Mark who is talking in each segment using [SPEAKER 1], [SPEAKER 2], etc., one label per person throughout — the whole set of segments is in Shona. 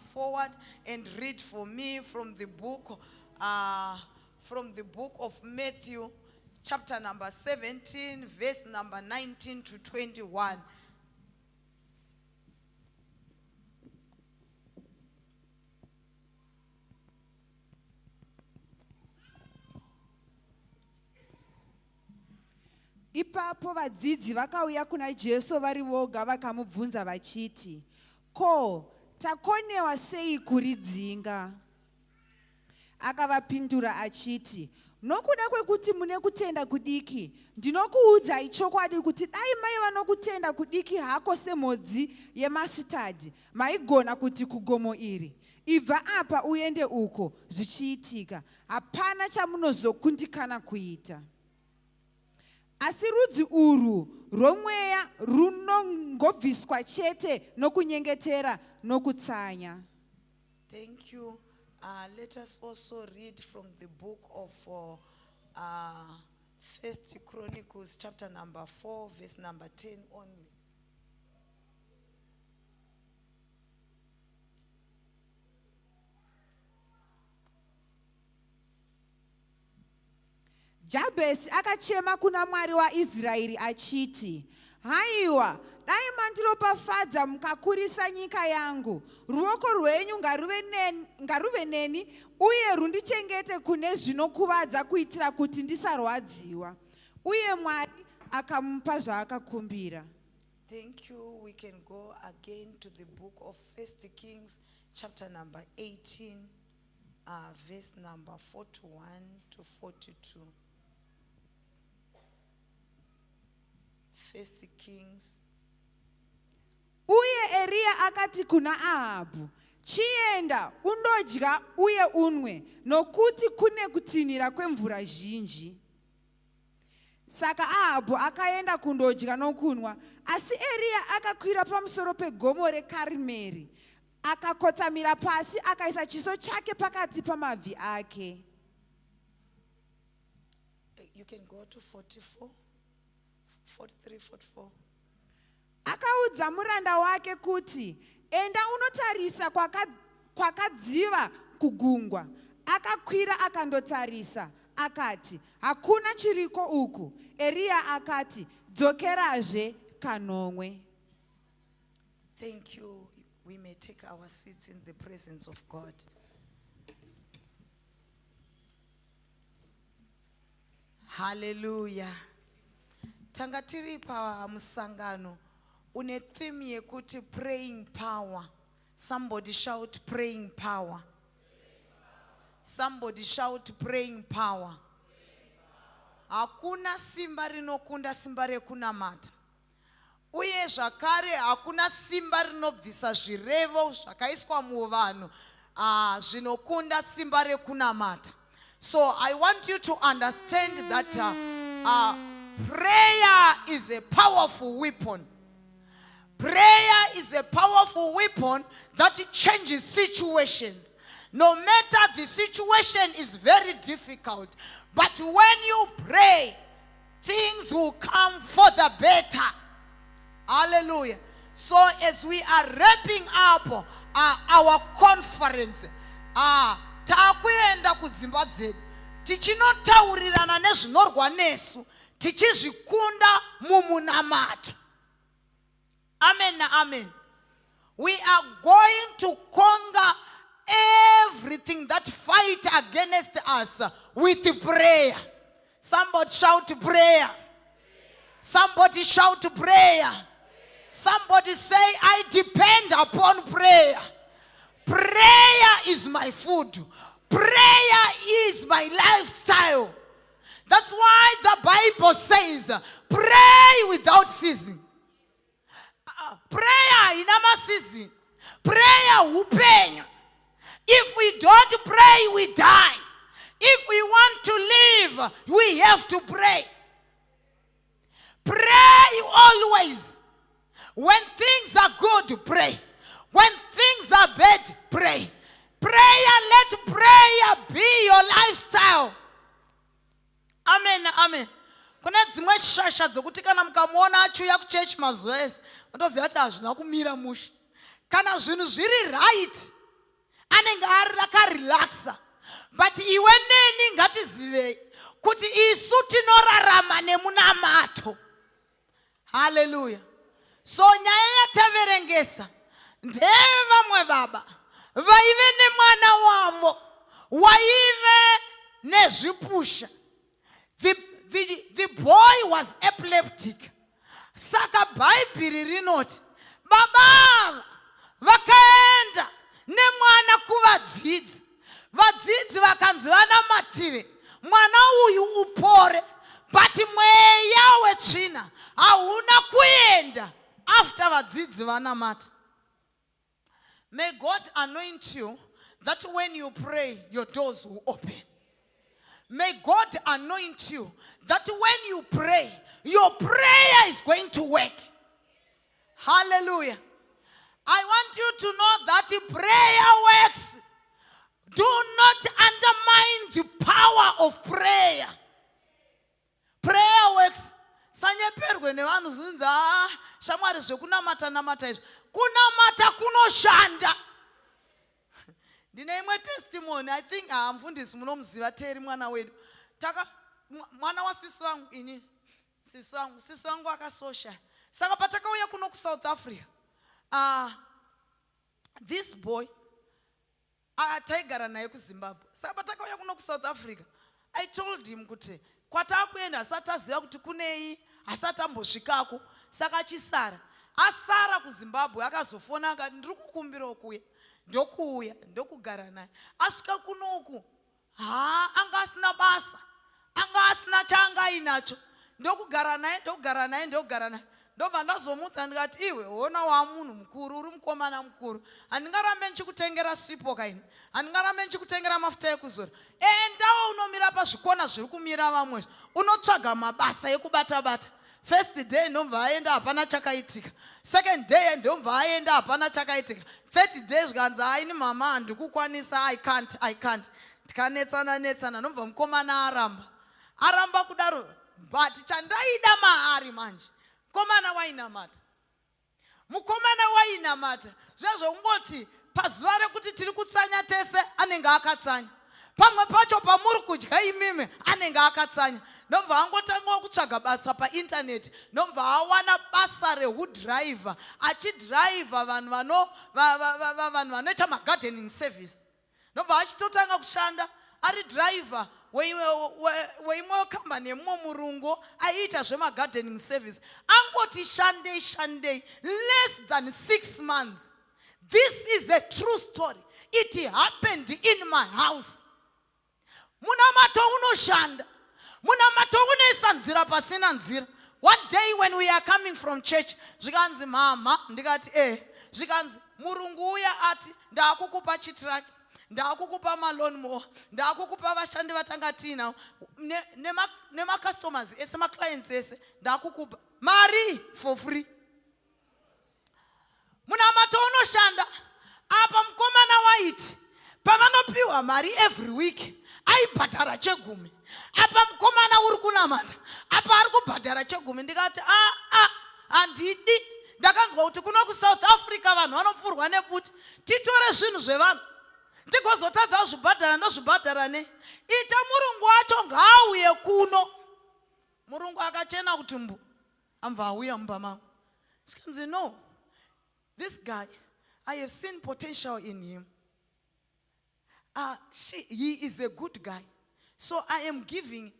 [SPEAKER 1] forward and read for me from the book of Matthew, chapter number 17, verse number 19 to 21.
[SPEAKER 2] Ipapo vadzidzi vakauya kuna Jesu vari voga vakamubvunza vachiti, ko, takonewa sei kuridzinga? Akavapindura achiti, nokuda kwekuti mune kutenda kudiki, ndinokuudzai chokwadi kuti dai maiva nokutenda kudiki hako semhodzi yemasitadhi, maigona kuti kugomo iri, ibva apa uende uko, zvichiitika, hapana chamunozokundikana kuita. Asi rudzi urwu rwomweya runongobviswa chete nokunyengetera nokutsanya.
[SPEAKER 1] Thank you. Let us also read from the book of 1 Chronicles, chapter number 4, verse number 10 only.
[SPEAKER 2] Jabesi akachema kuna Mwari waIsraeri achiti, haiwa, dai mandiropafadza mukakurisa nyika yangu, ruoko rwenyu ngaruve neni, uye rundichengete kune zvinokuvadza kuitira kuti ndisarwadziwa. Uye Mwari akamupa zvaakakumbira.
[SPEAKER 1] Thank you. We can go again to the book of 1 Kings, chapter number 18, verse number 41 to 42. 1 Kings.
[SPEAKER 2] Uye Eria akati kuna Ahabu, chienda undodya uye unwe, nokuti kune kutinhira kwemvura zhinji. Saka Ahabu akaenda kundodya nokunwa, asi Eria akakwira pamusoro pegomo reKarimeri, akakotamira pasi, akaisa chiso chake pakati pamabvi ake.
[SPEAKER 1] You can go to 44. 43, 44.
[SPEAKER 2] Akaudza muranda wake kuti, enda unotarisa kwakadziva kugungwa. Akakwira akandotarisa, akati, hakuna chiriko uku. Eria akati, dzokerazve kanomwe.
[SPEAKER 1] Thank you. We may take our seats in the presence of God. Hallelujah. Tanga tiri pa musangano une theme yekuti praying power. Somebody shout praying power. Somebody shout praying power. Hakuna simba rinokunda simba rekunamata. Uye zvakare hakuna simba rinobvisa zvirevo zvakaiswa muvanhu zvinokunda simba rekunamata. So I want you to understand that prayer is a powerful weapon. Prayer is a powerful weapon that changes situations. No matter the situation is very difficult, but when you pray, things will come for the better. Hallelujah. So as we are wrapping up our conference, takuenda kudzimba dzedu tichinotaurirana nezvinorwa nesu tichizvikunda mumunamato. Amen na amen. We are going to conquer everything that fight against us with prayer. Somebody shout prayer. Somebody shout prayer. Somebody say, I depend upon prayer. Prayer is my food. Prayer is my lifestyle. That's why the Bible says, pray without ceasing. Prayer in our season. Prayer upenyo. If we don't pray, we die. If we want to live, we have to pray. Pray always. When things are good, pray. When things are bad, pray. Prayer, let prayer be your lifestyle. Amen, amen. Kuna dzimwe shasha dzokuti kana mukamuona achuya kuchechi mazuva ese mutoziva kuti hazvina kumira mushe. Kana zvinhu zviri right, anenge akarelaxa. But iwe neni ngatizive kuti isu tinorarama nemunamato. Hallelujah. So nyaya yataverengesa ndeve vamwe baba vaive nemwana wavo waive nezvipusha. The boy was epileptic. Saka Bible rinoti baba vakaenda nemwana kuvadzidzi. Vadzidzi vakanzi vanamatire mwana uyu upore, but mweya wetsvina hauna kuenda after vadzidzi vanamata. May God anoint you that when you pray your doors will open. May God anoint you that when you pray your prayer is going to work. Hallelujah. I want you to know that prayer works. Do not undermine the power of prayer. Prayer works. Sanyeperwe nevanhu zinza shamwari zvekunamata namata izvo. Kunamata kunoshanda. Ndine imwe testimony. I think mfundisi munomuziva Teri mwana wedu. Mwana wa sisi wangu ini. Sisi wangu akasosha. Saka patakauya kuno ku South Africa. This boy taigara naye kuZimbabwe. Saka patakauya kuno ku South Africa. I told him kuti kwatakuenda asati aziva kuti kunei, asati ambosvikako. Saka chisara. Asara kuZimbabwe akazofona akati ndiri kukumbira kuuya. Ndokuuya, ndokugara naye. Asvika kunoku, anga asina basa. Anga asina chaangainacho. Ndokugara naye. Ndobva ndazomudza ndikati iwe ona wa munhu mukuru, uri mukomana mukuru. Handingarambe ndichikutengera sipo kaini. Handingarambe ndichikutengera mafuta ekuzora. Endawo unomira pazvikona zviri kumira vamwe. Unotsvaga mabasa ekubata-bata. First day ndomva aenda hapana chakaitika. Second day ndomva aenda hapana chakaitika. Third day zvikanzi aini mama handikukwanisa, I can't. Ndikanetsana ndomva mukomana aramba kudaro. But chandaida maari manje. Mukomana wainamata. Zvazvo ungoti pazuva rekuti tiri kutsanya tese anenge akatsanya. Pamwe pacho pamuri kudya imimi anenge akatsanya. Ndomva angotanga kutsvaga basa painternet. Ndomva awana basa rehudriver. Achidriver vanhu vanoita magardening service. Ndomva achitotanga kushanda ari driver weimwe company yemumwe murungu aiita zvemagardening service. Angoti shandei less than 6 months. This is a true story. It happened in my house. Munamato unoshanda. Munamato unoisa nzira pasina nzira. One day when we are coming from church, zvikanzi mama, ndikati zvikanzi murungu uya ati ndakukupa chitraki, ndakukupa malone mower, ndakukupa vashandi vatanga tina, nema customers ese ma clients ese, ndakukupa mari for free. Munamato unoshanda. Apa mukomana waiti pavanopiwa mari every week aibhadhara chegumi. Apa mukomana uri kunamata apa ari kubhadhara chegumi. Ndikati handidi. Ndakanzwa kuti kuno ku South Africa vanhu vanopfurwa nepfuti. Titore zvinhu zvevanhu tigozotadza zvibhadhara ndozvibhadhara ne. Ita murungu wacho ngaauye kuno. Murungu akachena kuti mbu amva auya mumba mangu. Sikanzi no, this guy, I have seen potential in him. He is a good guy. So I am giving.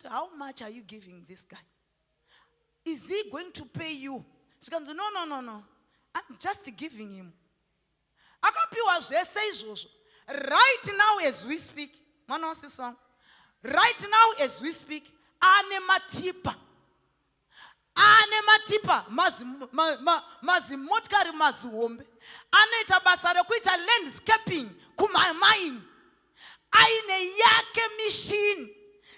[SPEAKER 1] How much are you giving this guy? Is he going to pay you? She goes, no. I'm just giving him. Right now as we speak, right now as we speak, anematipa. Mazimotkari mazihombe. Anaita basa rekuita landscaping kumamaini. Aine yake machine.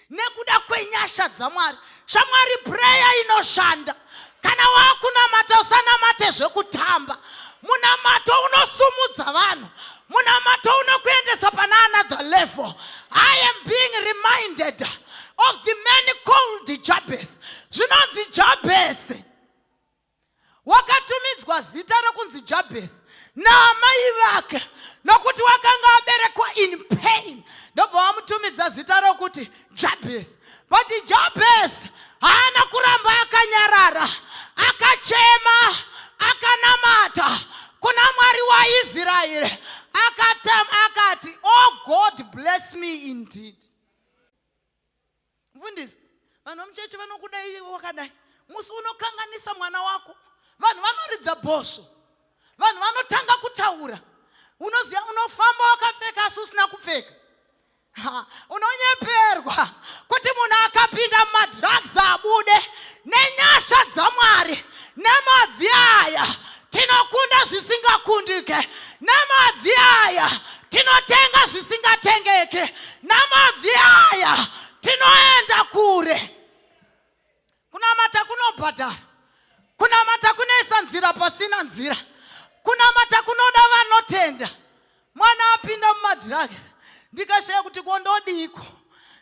[SPEAKER 1] Nekuda kwenyasha dzamwari. Shamwari prayer inoshanda. Kana wakunamata usanamate zvekutamba. Munamato unosumudza vanhu. Munamato unokuendesa pana another level. I am being reminded of the man called Jabez. Zvinonzi Jabez. Wakatumidzwa zita rokunzi Jabez naamai vake nokuti wakanga vakamutumidza zita rokuti Jabez. But Jabez haana kuramba akanyarara, akachema, akanamata kuna Mwari waIsraeri, akati, oh God bless me indeed. Mfundisi, vanhu vamuchechi vanokuda wakadai, musi unokanganisa mwana wako, vanhu vanoridza bhosvo, vanhu vanotanga kutaura, unoziva unofamba wakapfeka asi usina kupfeka. Unonyeperwa kuti munhu akapinda mumadrugs abude nenyasha dzaMwari, nemabvi aya tinokunda zvisingakundike, nemabvi aya tinotenga zvisingatengeke, namabvi aya tinoenda kure. Kunamata kunobhadhara, kunamata kunoisa nzira pasina nzira, kunamata kunoda vanotenda. Mwana apinda mumadrugs, ndikashaya kuti kondodiko,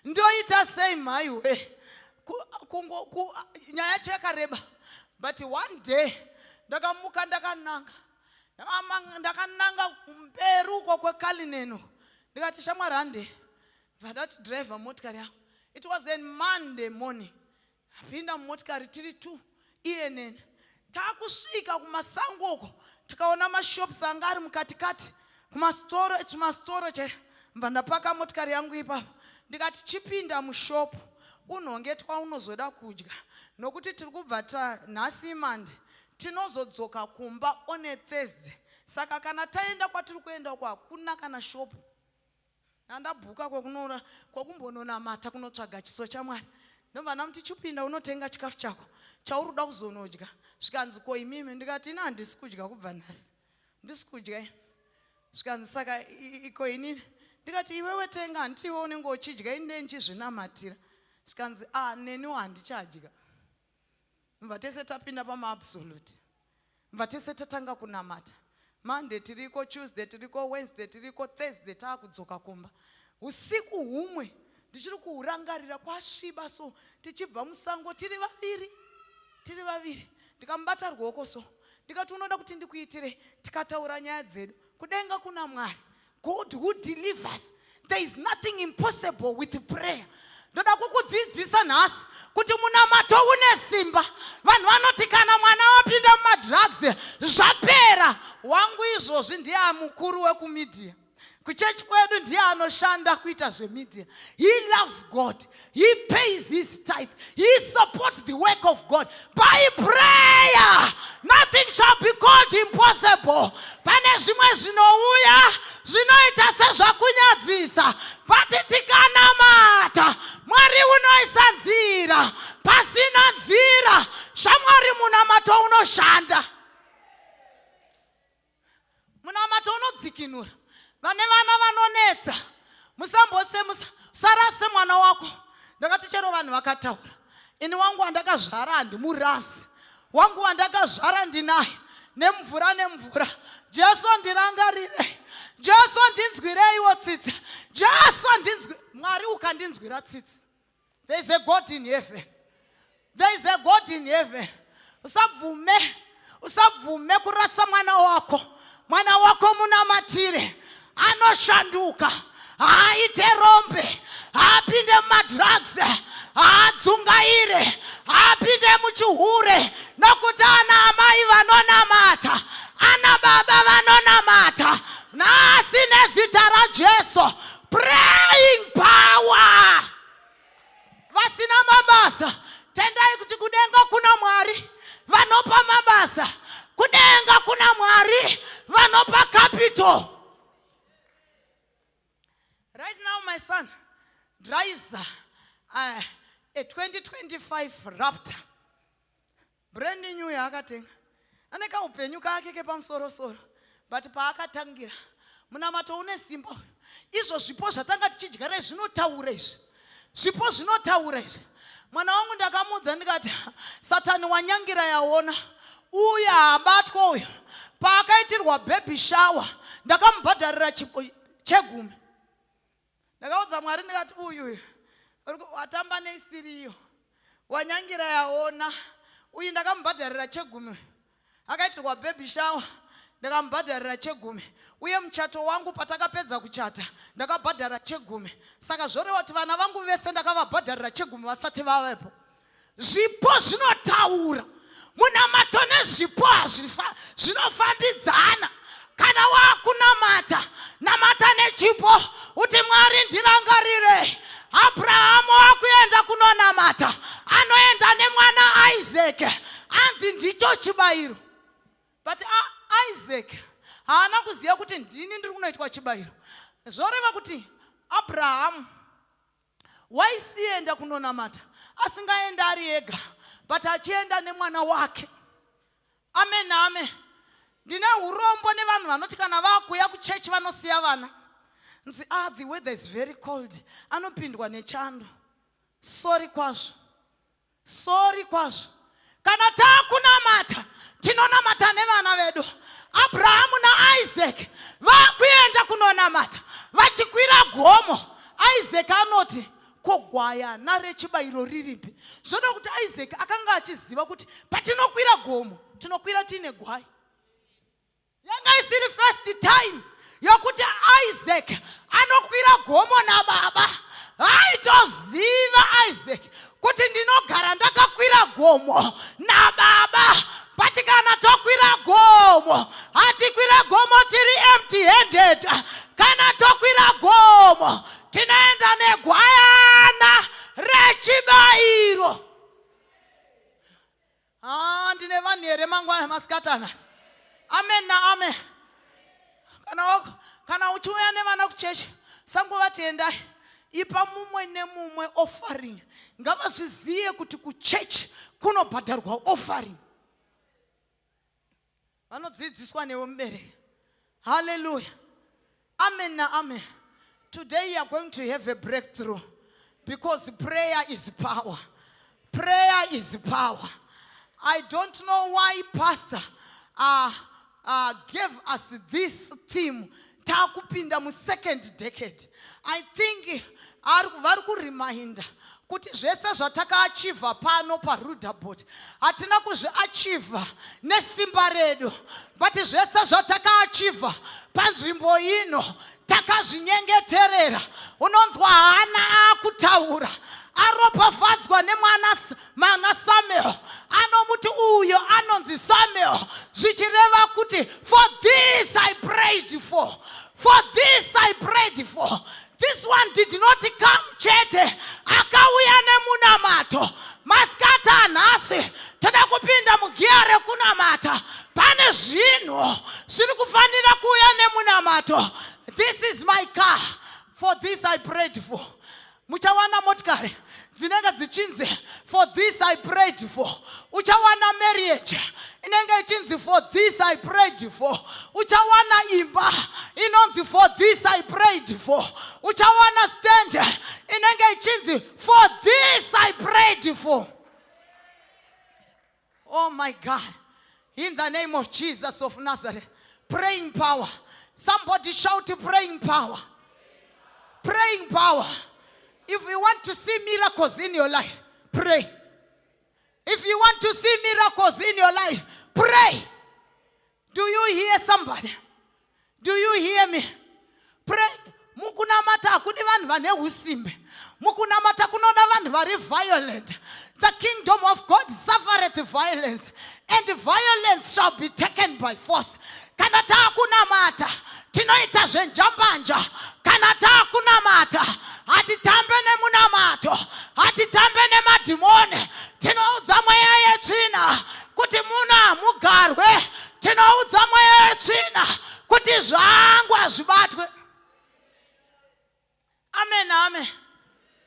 [SPEAKER 1] ndoita sei mhaiwe, nyaya yacho yakareba. But one day ndakamuka ndakananga mberi uko kweKalineno, ndikati shamwari hande vadati driver motikari yangu. It was a Monday morning. Apinda motikari tiri tu iye nene, takusvika kumasango uko tikaona mashops anga ari mukatikati, kumastoro chero. Ndapaka motikari yangu ipapo, ndikati chipinda mushopu unongetwa unozoda kudya, nokuti tiri kubva nhasi Monday tinozodzoka kumba on a Thursday. Saka kana taenda kwatiri kuenda uko hakuna kana shopu. Ndabhuka kwekumbononamata kunotsvaga chiso chaMwari. Ndobva ndamuti chipinda unotenga chikafu chako chauruda kuzonodya. Zvikanzi ko imimi, ndikati ina handisi kudya kubva nhasi, ndisi kudya. Zvikanzi saka iko inini, ndikati iwewe tenga, handiti iwe unenge uchidya, ini nechizvinamatira. Zvikanzi neniwo handichadya. Mva tese tapinda pamaabsolute, mva tese tatanga kunamata. Monday tiriko, Tuesday tiriko, Wednesday tiriko, Thursday taakudzoka kumba. Usiku humwe ndichiri kuurangarira kwasviba so, tichibva musango tiri vaviri. Ndikamubata ruoko so, ndikati unoda kuti ndikuitire, tikataura nyaya dzedu. Kudenga kuna Mwari, God who delivers. There is nothing impossible with prayer. Ndoda kukudzidzisa nhasi kuti munamato une simba. Vanhu vanoti kana mwana wapinda mumadrugs zvapera. Wangu izvozvi ndiye mukuru wekumedia. Kuchechi kwedu ndiye anoshanda kuita zvemedia. He loves God. He pays his tithe. He supports the work of God. By prayer, nothing shall be called impossible. Pane zvimwe zvinouya zvinoita sezvakunyadzisa, but tikanamata Mwari unoisa nzira. Pasina nzira shamwari munamato unoshanda. Munamato unodzikinura. Vane vana vanonetsa, musambotse sarase mwana wako. Ndakati chero vanhu vakataura, ini wangu wandakazvara handimurasi, wangu wandakazvara ndinaye, nemvura. Jesu ndirangarire, Jesu ndinzwireiwo tsitsi, Jesu ndinzwi. Mwari ukandinzwira tsitsi, there is a God in heaven. There is a God in heaven. Usabvume kurasa mwana wako munamatire. Anoshanduka, aite rombe, apinde mumadrugs, adzungaire, apinde muchihure, nokuti ana amai vanonamata, ana baba vanonamata. Nhasi nezita raJesu, praying power. Vasina mabasa, tendai kuti kudenga kuna Mwari vanopa mabasa, kudenga kuna Mwari vanopa capital. Right now, my son drives a 2025 Raptor. Brand new yakatenga. Aneka upenyu kake kepamusoro. But paakatangira, munamato une simba. Izvo zvipo zvatanga tichidyara zvinotaura izvi. Zvipo zvinotaura izvi. Mwana wangu ndakamudza ndikati, Satani wanyangira yaona. Uya abatwa uyu. Paakaitirwa baby shower, ndakamubhadharira chipo chegumi. Ndakaudza Mwari ndikati uyu watamba neisiriyo, wanyangira yaona, uyu ndakamubhadharira chegumi. Akaitirwa baby shower, ndikamubhadharira chegumi, uye muchato wangu patakapedza kuchata ndakabhadhara chegumi. Saka zvoreva kuti vana vangu vese ndakavabhadharira chegumi vasati vavepo. Zvipo zvinotaura. Munamato nezvipo zvinofambidzana. Kana wakunamata, namata nechipo, uti Mwari ndirangarire. Abrahamu akuenda kunonamata, anoenda nemwana Isaac, anzi ndicho chibayiro. But Isaac haana kuziva kuti ndini ndiri kunoitwa chibayiro. Zvoreva kuti Abrahamu waisienda kunonamata asingaenda ari ega, but achienda nemwana wake. Amen, amen. Ndine urombo nevanhu vanoti kana vakuya kuchechi vanosiya vana. Nzi the weather is very cold. Anopindwa nechando. Sorry kwazvo. Sorry kwazvo. Kana takunamata, tinonamata nevana vedu. Abrahamu naIsaac vakuenda kunonamata. Vachikwira gomo. Isaac anoti kogwaya narechibayiro riripi. Zvoda kuti Isaac akanga achiziva kuti patinokwira gomo, tinokwira tine gwai. Yanga isiri first time yokuti Isaac anokwira gomo nababa. Aitoziva Isaac kuti ndinogara ndakakwira gomo nababa. But kana tokwira gomo, hatikwira gomo tiri empty handed. Kana tokwira gomo, tinaenda negwayana rechibayiro. Ndine vanhu here mangwana masikatana. Amen na amen. Kana uchiuya nevana kuchechi, sangovati endai, ipa mumwe nemumwe offering. Ngavazvizive kuti kuchechi kunobhadharwa offering. Vanodzidziswa newe mubereki. Hallelujah. Amen na amen. Today you are going to have a breakthrough because prayer is power. Prayer is power. I don't know why Pastor gave us this theme, takupinda mu second decade. I think vari kureminder kuti zvese zvatakaachivha pano paRudabot hatina kuzviachivha nesimba redu, but zvese zvatakaachivha panzvimbo ino takazvinyengeterera. Unonzwa hana akutaura, aropafadzwa nemwana Samuel, anomuti uyo anonzi Samuel, zvichireva kuti for this I prayed for. For this I prayed for. This one did not come chete, akauya nemunamato. Maskata nhasi toda kupinda mugiya rekunamata. Pane zvinhu zviri kufanira kuuya nemunamato. This is my car. For this I prayed for. Muchawana motikari dzinenge dzichinzi for this I prayed for. Uchawana marriage inenge ichinzi for this I prayed for. Uchawana imba inonzi for this I prayed for. Uchawana stand inenge ichinzi for this I prayed for. Oh my God. In the name of Jesus of Nazareth. Praying power. Somebody shout praying power. Praying power. If you want to see miracles in your life, pray. If you want to see miracles in your life, pray. Do you hear somebody? Do you hear me? Pray. Mukunamata akudi vanhu vane usimbe. Mukunamata kunoda vanhu vari violent. The kingdom of God suffereth violence, and violence shall be taken by force. Kana takunamata tinoita zvenjambanja. Kana takunamata hatitambe nemunamato, hatitambe nemadhimoni. Tinoudza mweya yetsvina kuti muna mugarwe. Tinoudza mweya yetsvina kuti zvangu hazvibatwe. Amen, amen.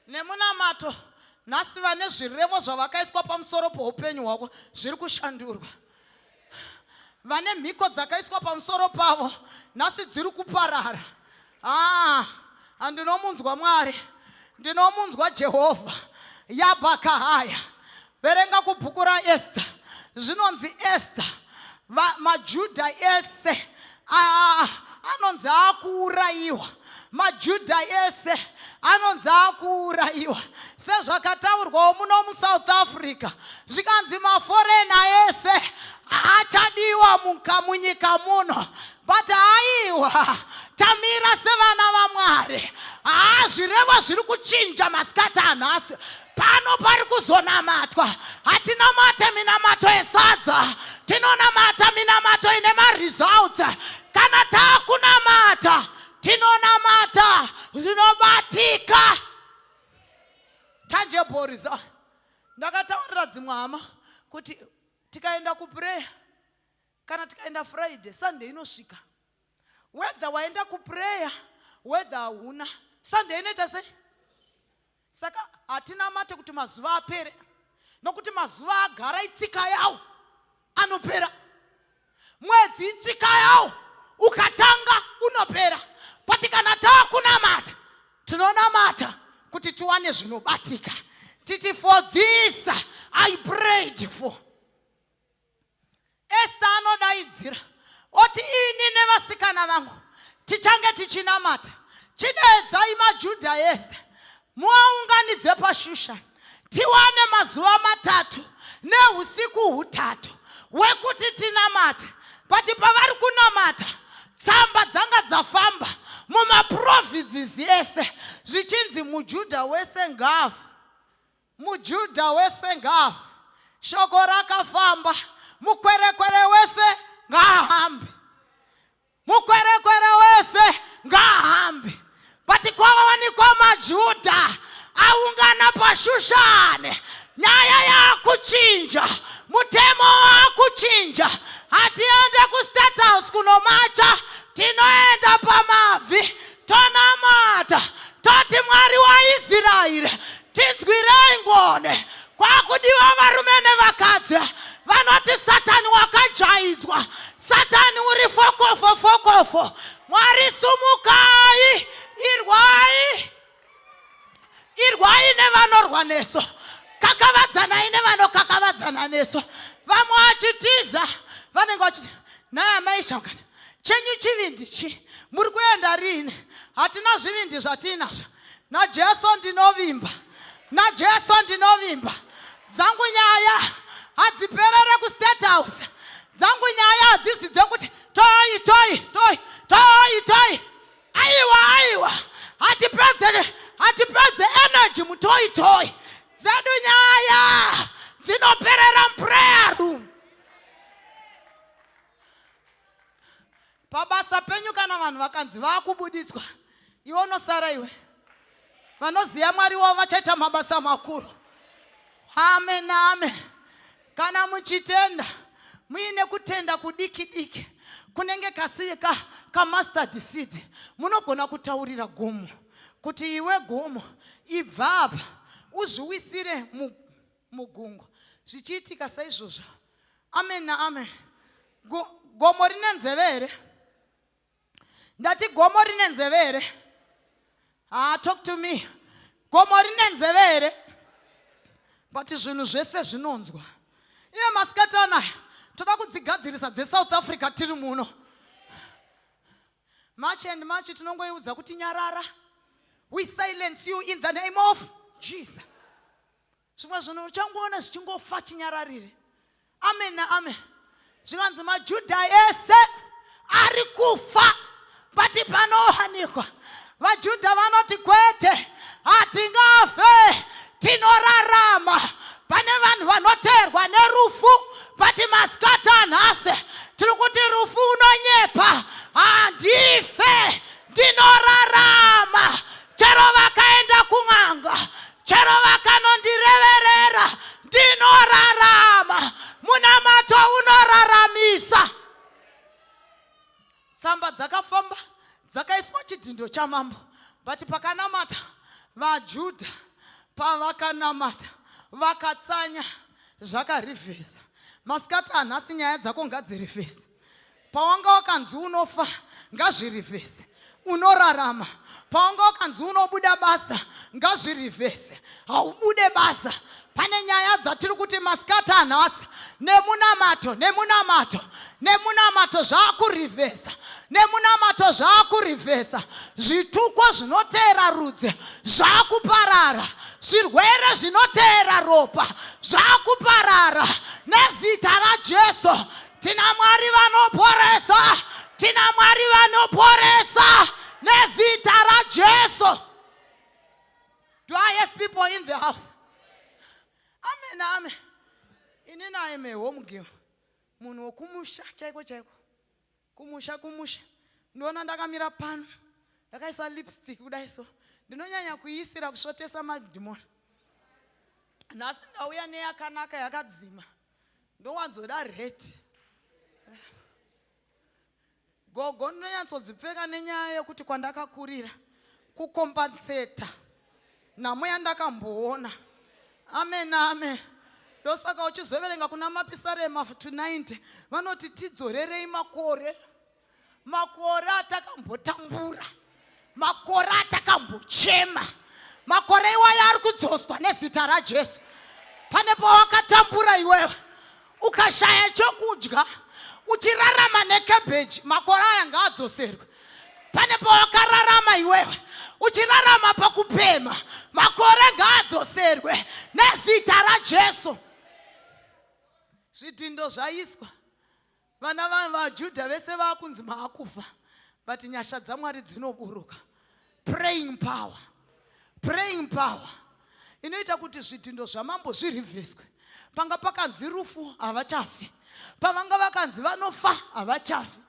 [SPEAKER 1] Nemunamato nhasi vane zvirevo zvavakaiswa pamusoro poupenyu hwako zviri kushandurwa. Vane mhiko dzakaiswa pamusoro pavo nhasi dziri kuparara. Andinomunzwa Mwari, ndinomunzwa Jehovha. Yabakahaya. Verenga kubhuku raEsther. Zvinonzi Esther, maJudha ese anonzi akuurayiwa. maJudha ese anonzi akuurayiwa. Sezvakataurwawo muno muSouth Africa, zvikanzi maforena ese haachadiwa munyika muno. But aiwa, tamira sevana vaMwari. Zvirevo zviri kuchinja masikati anhasi. Pano pari kuzonamatwa. Hatinamate minamato esadza, tinonamata minamato ine results. Kana taakunamata, tinonamata zvinobatika. Tangible. Ndakataurira dzimwe hama kuti tikaenda kuprayer kana tikaenda Friday, Sunday inosvika. Whether waenda kuprayer, whether hauna, Sunday inoita sei? Saka hatina mate kuti mazuva apere, nokuti mazuva agara itsika yawo anopera. Mwedzi itsika yawo ukatanga unopera. But kana taakunamata, tinonamata kuti tiwane zvinobatika. Titi, for this I prayed for. Esther anodaidzira oti ini nevasikana vangu tichange tichinamata. Chideedzai maJudha yese muaunganidze paShushani, tiwane mazuva 3 neusiku 3 wekuti tinamate. But pavari kunamata, tsamba dzanga dzafamba mumaprovinces yese zvichinzi muJudha wese ngafu, muJudha wese ngafu. Shoko rakafamba, mukwerekwere wese ngaahambe, mukwerekwere wese ngaahambe. But kwawanikwa maJudha aungana paShushani, nyaya yakuchinja, mutemo wakuchinja. Hatiende kuState House kunomacha, tinoenda pamavhi tonamata. Toti Mwari waIsraeri, tinzwirei ngoni. Kwakudiwa varume nevakadzi vanoti Satani wakajaidzwa, Satani uri fokofo. Mwari sumukai, irwai nevanorwa neso, kakavadzanai nevanokakavadzana neso. Vamwe vachitiza vanenge vachiti naye maisha ukati chenyu chivindi chi muri kuenda rini? Hatina zvivindi zvatinazvo. naJesu ndinovimba, naJesu ndinovimba. Dzangu nyaya hadziperere kuState House, dzangu nyaya hadzisi dzekuti toi. Aiwa, hatipedze energy mutoi. Dzedu nyaya dzinoperera muprayer room. Pabasa penyu kana vanhu vakanzi vakubudidzwa, iwe unosara iwe. Vanoziya Mwari wavo vachaita mabasa makuru. Amen. Kana muchitenda muine kutenda kudiki kunenge kasika kamustard seed, munogona kutaurira gomo kuti iwe gomo ibva apa uzviwisire mugungwa. Zvichiitika saizvozvo. Amen. Gomo rine nzeve. Ndati gomo rine nzeve. Talk to me. Gomo rine nzeve. But zvinhu zvese zvinonzwa. Iye masikati anaya toda kudzigadzirisa dzeSouth Africa tiri muno. March and March tinongoiudza kuti nyarara. We silence you in the name of Jesus. Zvimwe zvinhu uchangoona zvichingofa chinyararire. Amen. Zvinganzi maJudha ese ari kufa, but panowanikwa vaJudha vanoti kwete, hatingafe, tinorarama. Pane vanhu vanoteerwa nerufu, but masikati anhasi tiri kuti rufu unonyepa. Handife, ndinorarama. Chero vakaenda kun'anga, chero vakanondireverera, ndinorarama. Munamato unoraramisa. Tsamba dzakafamba dzakaiswa chidhindo chamambo, but pakanamata vaJudha pavakanamata vakatsanya zvakarivhesa. Masikati anhasi nyaya dzako ngadzirivhese. Pawanga wakanzi unofa ngazvirivhese, unorarama. Pawanga wakanzi unobuda basa ngazvirivhese, haubude basa. Pane nyaya dzatiri kuti masikati anhasi nemunamato zvakurivhesa, nemunamato zvakurivhesa. Zvituko zvinoteera rudzi zvakuparara, zvirwere zvinoteera ropa zvakuparara nezita raJesu. Tina Mwari vanoporesa, tina Mwari vanoporesa nezita raJesu. Do I have people in the house? Amen, amen. Inina ime home girl. Munhu wokumusha chaiko chaiko. Kumusha. Ndona ndakamira pano. Ndakaisa lipstick kudai so. Ndinonyanya kuisira kusvotesa madhimoni. Nhasi ndauya neyakanaka yakadzima. Ndowanzoda red. Gogo ndinonyanzodzipfeka nenyaya yekuti kwandakakurira kukompenseta nhamo yandakamboona. Amen, amen. Ndosaka uchizoverenga kuna mapisarema 90 vanoti tidzorerei makore atakambotambura, makore atakambochema, makore iwaya ari kudzoswa nezita raJesu. Pane pawakatambura iwewe ukashaya chokudya uchirarama nekebheji, makore aya ngaadzoserwe. Pane pawakararama iwewe uchirarama pakupema, makore ngaadzoserwe nezita raJesu. Zvidhindo zvaiswa, vana vaJudha vese vakunzi maakufa, but nyasha dzaMwari dzinoburuka. Praying power inoita kuti zvidhindo zvamambo zvirivheswe. Panga pakanzi rufu havachafi, pavanga vakanzi vanofa havachafi.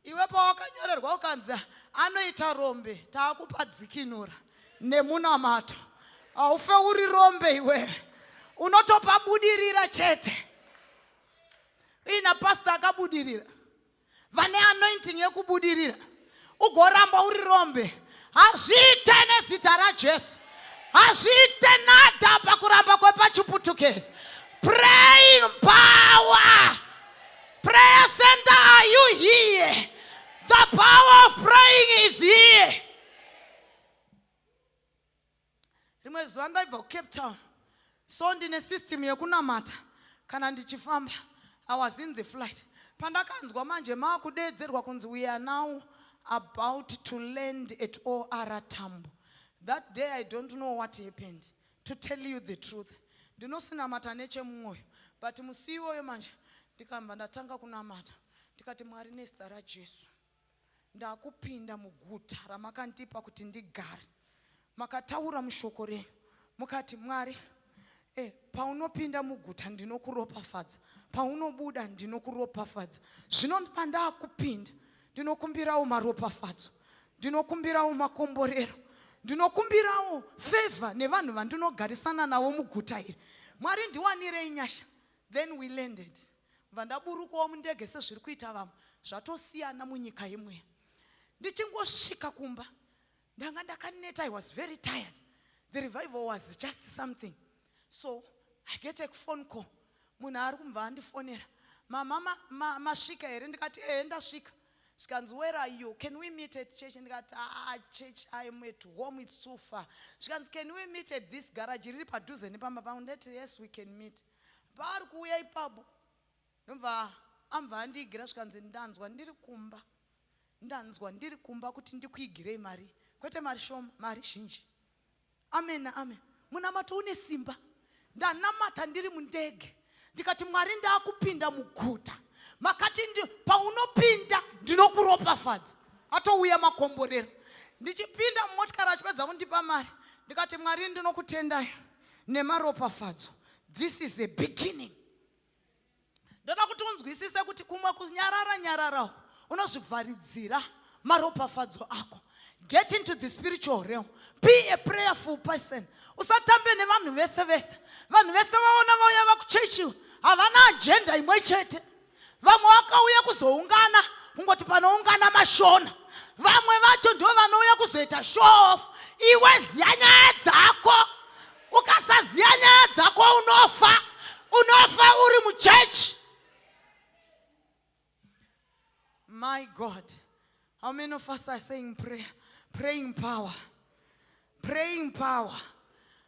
[SPEAKER 1] Iwe pawakanyorerwa ukanzi anoita rombe, taakupa dzikinura nemunamato. Haufe uri rombe iwewe, unotopa budirira chete. Ina pastor akabudirira, vane anointing yekubudirira, ugoramba uri rombe. Hazviite nezita raJesu, hazviite nada pakuramba kwepachiputukezi. Praying power. Prayer center, are you here? The power of praying is here. Rimwe zuva ndaibva kuCape Town, so ndine system yekunamata kana ndichifamba. I was in the flight. Pandakanzwa manje maakudedzerwa kunzi we are now about to land at OR Tambo. That day I don't know what happened. To tell you the truth, ndinosinamata nechemwoyo, but musi iwoyo manje ndikamba ndatanga kunamata. Ndikati Mwari nezita raJesu ndakupinda muguta ramakandipa kuti ndigare. Makataura mushoko renyu mukati Mwari, paunopinda muguta ndinokuropafadza, paunobuda ndinokuropafadza. Zvino pandakupinda ndinokumbirawo maropafadzo, ndinokumbirawo makomborero, ndinokumbirawo favor nevanhu vandinogarisana navo muguta iri. Mwari ndiwanirei nyasha. Then we landed. Vandaburukawo mundege sezviri kuita vamwe, zvatosiyana munyika yemweya. Ndichingosvika kumba ndanga ndakaneta, I was very tired. The revival was just something. So I get a phone call. Munhu ari kumva andifonera, mama masvika here? Ndikati ndasvika. Zvikanzi where are you? Can we meet at church? Ndikati church I am at home, it's too far. Zvikanzi can we meet at this garage riri padhuze nepamba pangu? Ndati yes we can meet. Paari kuuya ipapo ndobva amva andiigira zvikanzi ndanzwa ndiri kumba kuti ndikuigirei mari, kwete mari shoma, mari zhinji. Amen, amen. Munamato une simba. Ndanamata ndiri mundege. Ndikati Mwari ndakupinda muguta, makati paunopinda ndinokuropafadza. Atouya makomborero. Ndichipinda mumotikari achipedza kundipa mari, ndikati Mwari ndinokutendai nemaropafadzo. This is a beginning. Ndoda kuti unzwisise kuti kumwe kunyarara unozvivharidzira maropafadzo ako. Get into the spiritual realm. Be a prayerful person. Usatambe nevanhu vese vese. Vanhu vese vaona vauya vakuchechiwa havana agenda imwe chete. Vamwe vakauya kuzoungana kungoti panoungana mashona. Vamwe vacho ndivo vanouya kuzoita show off. Iwe ziya nyaya dzako. Ukasaziya nyaya dzako unofa uri muchechi. My God, how many of us are saying prayer? Praying power. Praying power.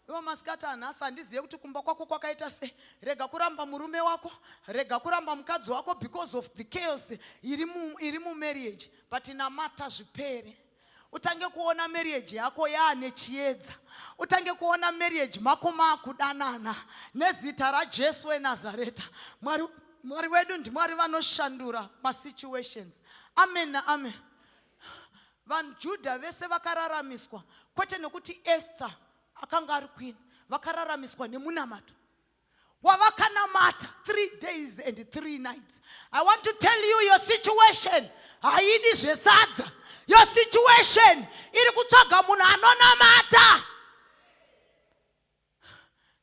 [SPEAKER 1] Iwo masikati anhasi handizive kuti kumba kwako kwakaita sei. Rega kuramba murume wako, rega kuramba mukadzi wako because of the chaos iri mu marriage. But namata zvipere. utange kuona marriage yako yaane chiedza, utange kuona marriage mako maakudanana nezita raJesu weNazareta. Mwari wedu ndiMwari vanoshandura masituations. Amen na amen. VaJudha vese vakararamiswa, kwete nokuti Esther akanga ari queen, vakararamiswa nemunamato wavakanamata 3 days and 3 nights. I want to tell you, your situation haidi zvesadza. Your situation iri kutsvaga munhu anonamata.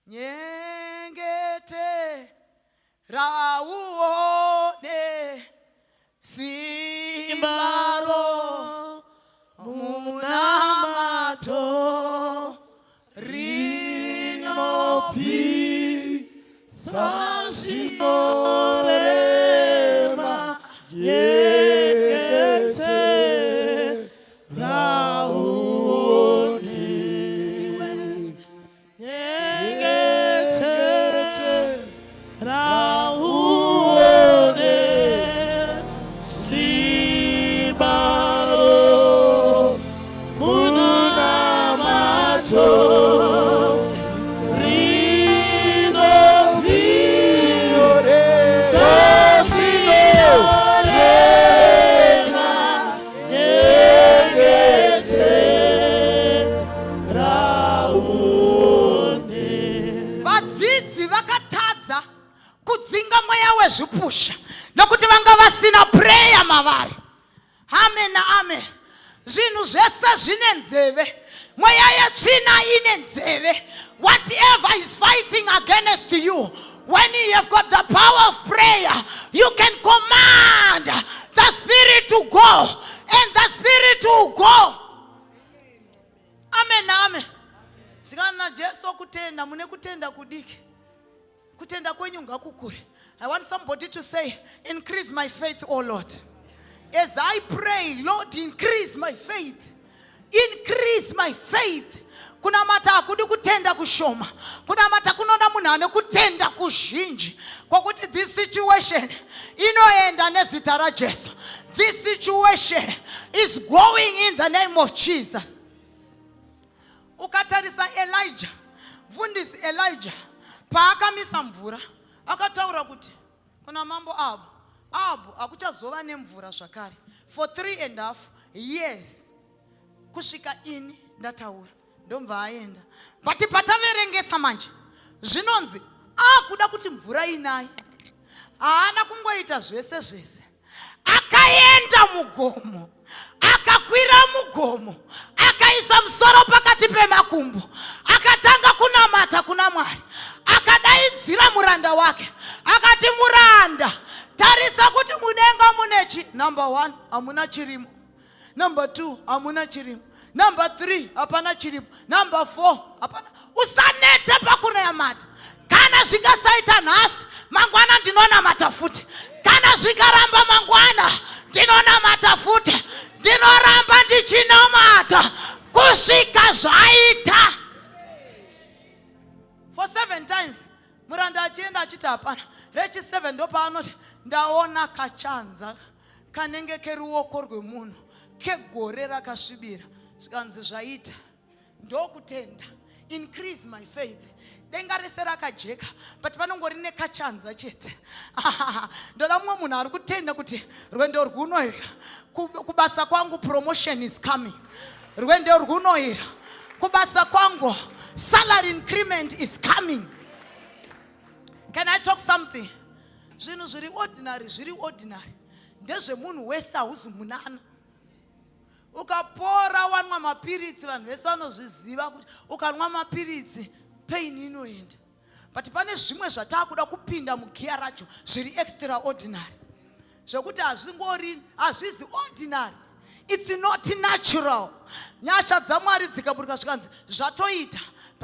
[SPEAKER 1] Nyengete rauone simbaro munamato rinopi Sansinorema Yekete Rauni Yekete Rauni Sibaro Munamato zvipusha nokuti vanga vasina prayer mavari. Amen na amen. Zvinhu zvese zvine nzeve, mweya yetsvina ine nzeve. Whatever is fighting against you, when you have got the power of prayer, you can command the spirit to go, and the spirit will go. Amen na amen. Zvikana Jesu kutenda, mune kutenda kudiki, kutenda kwenyu ngakukure. I want somebody to say, increase my faith, oh Lord. As I pray, Lord, increase my faith. Increase my faith. Kuna mata akudi kutenda kushoma. Kuna mata kunona munane kutenda kuzhinji. Kwa kuti this situation inoenda nezita ra Jesu. This situation is going in the name of Jesus. Ukatarisa Elijah, mfundisi Elijah, paakamisa mvura, akataura kuti kuna mambo Ahabu akuchazova nemvura zvakare for 3.5 years. Kusvika ini ndataura ndomva aenda. But pataverengesa manje zvinonzi akuda kuti mvura inaye. Haana kungoita zvese zvese, akaenda mugomo, akakwira mugomo, akaisa musoro pakati pemakumbo, akatanga kunamata kuna Mwari, akadaidzira muranda wake, akati muranda, tarisa kuti mudenga munechi. Number 1, hamuna chirimo. Number 2, hamuna chirimo. Number 3, hapana chirimo. Number 4, hapana. Usanete pakunamata. Kana zvingasaita nhasi, mangwana ndinonamata futi. Kana zvikaramba mangwana, ndinonamata futi. Ndinoramba ndichinamata kusvika zvaita. For 7 times muranda achienda achiti hapana. Rechi 7 ndopaanoti ndaona kachanza kanenge keruoko rwemunhu kegore rakasvibira. Zvikanzi zvaita ndokutenda. Increase my faith. Denga rese rakajeka, but panongori nekachanza chete. Ndoda mumwe munhu ari kutenda kuti rwendo rwunoira kubasa kwangu, promotion is coming. Rwendo rwunoira kubasa kwangu, salary increment is coming. Can I talk something? Zvinhu zviri ordinary ndezvemunhu wese hauzi munana. Ukapora wanwa mapiritsi, vanhu vese vanozviziva kuti ukanwa mapiritsi pain inoenda. But pane zvimwe zvatakuda kupinda mugiya racho zviri extraordinary, zvokuti hazvizi ordinary. It's not natural. Nyasha dzaMwari dzikaburuka zvikanzi zvatoita.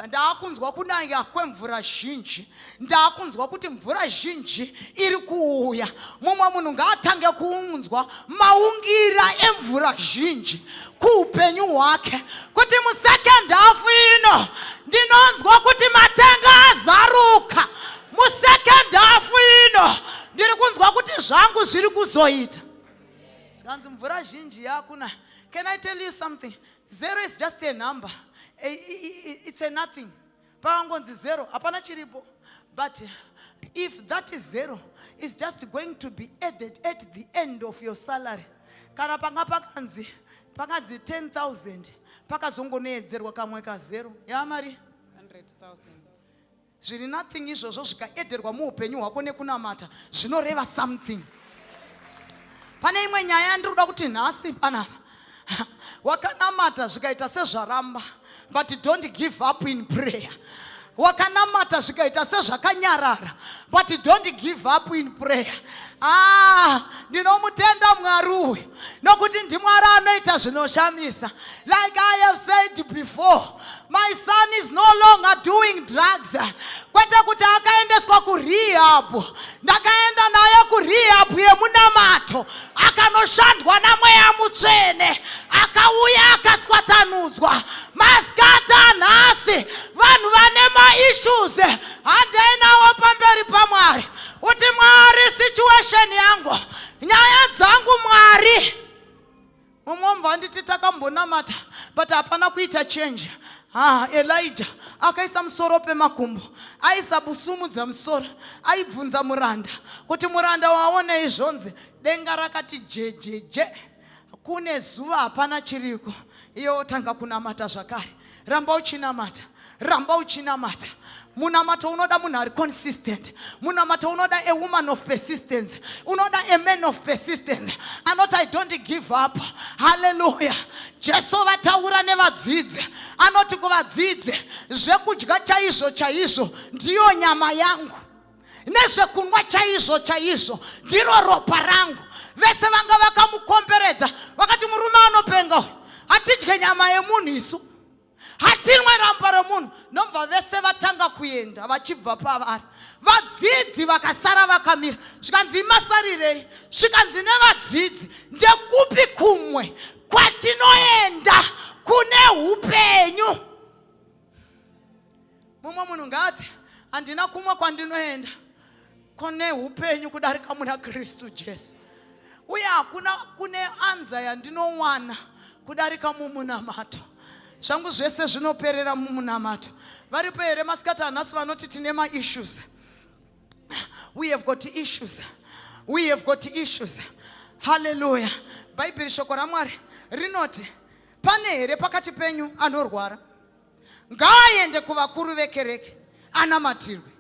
[SPEAKER 1] Ndaakunzwa kunaya kwemvura zhinji, ndaakunzwa kuti mvura zhinji iri kuuya. Mumwe munhu ngaatange kuunzwa maungira emvura zhinji kuupenyu hwake, kuti mu2nd half ino ndinonzwa kuti matenga azaruka. Mu2nd half ino ndiri kunzwa kuti zvangu zviri kuzoita. Zvikanzi mvura zhinji yakuna. Can I tell you something? 0 is just a number. It's a nothing. Pavangonzi 0, hapana chiripo. But if that is 0, it's just going to be added at the end of your salary. Kana panga pakanzi 10,000. Pakazongoneedzerwa kamwe ka 0. Yamari
[SPEAKER 2] 100,000.
[SPEAKER 1] zviri nothing izvozvo zvikaederwa muupenyu hwako nekunamata zvinoreva something. Pane imwe nyaya yandinoda kuti nhasi panapa wakanamata zvikaita sezvaramba, but don't give up in prayer. Wakanamata zvikaita sezvakanyarara, but don't give up in prayer. Ndinomutenda Mwari uyu nokuti ndimwari anoita zvinoshamisa. Like I have said before, my son is no longer doing drugs. Kwete kuti akaendeswa kurehab, ndakaenda naye kurehab yemunamato, akanoshandwa namweya mutsvene, akauya akaswatanudzwa. Masikata nhasi vanhu vane maissues handeinawo pamberi paMwari uti Mwari situation yangu, nyaya dzangu Mwari. Mumwe anditi takambonamata but hapana kuita change. Elijah akaisa musoro pemakumbo, aisa busumudza musoro, aibvunza muranda kuti muranda waonei zvonzi. Denga rakati jejeje, kune zuva hapana chiriko. Iye otanga kunamata zvakare. Ramba uchinamata, ramba uchinamata. Munamato unoda munhu ari consistent. Munamato unoda a woman of persistence. Unoda a man of persistence. Anoti I don't give up. Hallelujah. Jesu vataura nevadzidzi. Anoti kuvadzidzi, zvekudya chaizvo chaizvo ndiyo nyama yangu, nezvekunwa chaizvo chaizvo ndiro ropa rangu. Vese vanga vakamukomberedza vakati murume anopenga uyu, hatidye nyama yemunhu isu, hatinwe ramba remunhu. Nobva vese vatanga kuenda vachibva pavari. Vadzidzi vakasara vakamira. Zvikanzi masarirei? Zvikanzi nevadzidzi ndekupi kumwe kwatinoenda kune upenyu. Mumwe munhu ngati handina kumwe kwandinoenda kune upenyu kudarika muna Kristu Jesu. Uye hakuna kune anza yandinowana kudarika mumunamato. Zvangu zvese zvinoperera mumunamato. Varipo here masikata nhasi vanoti tine ma-issues? We have got issues. We have got issues. Hallelujah. Bhaibheri shoko raMwari rinoti pane here pakati penyu anorwara? Ngaaende kuvakuru vekereke anamatirwe.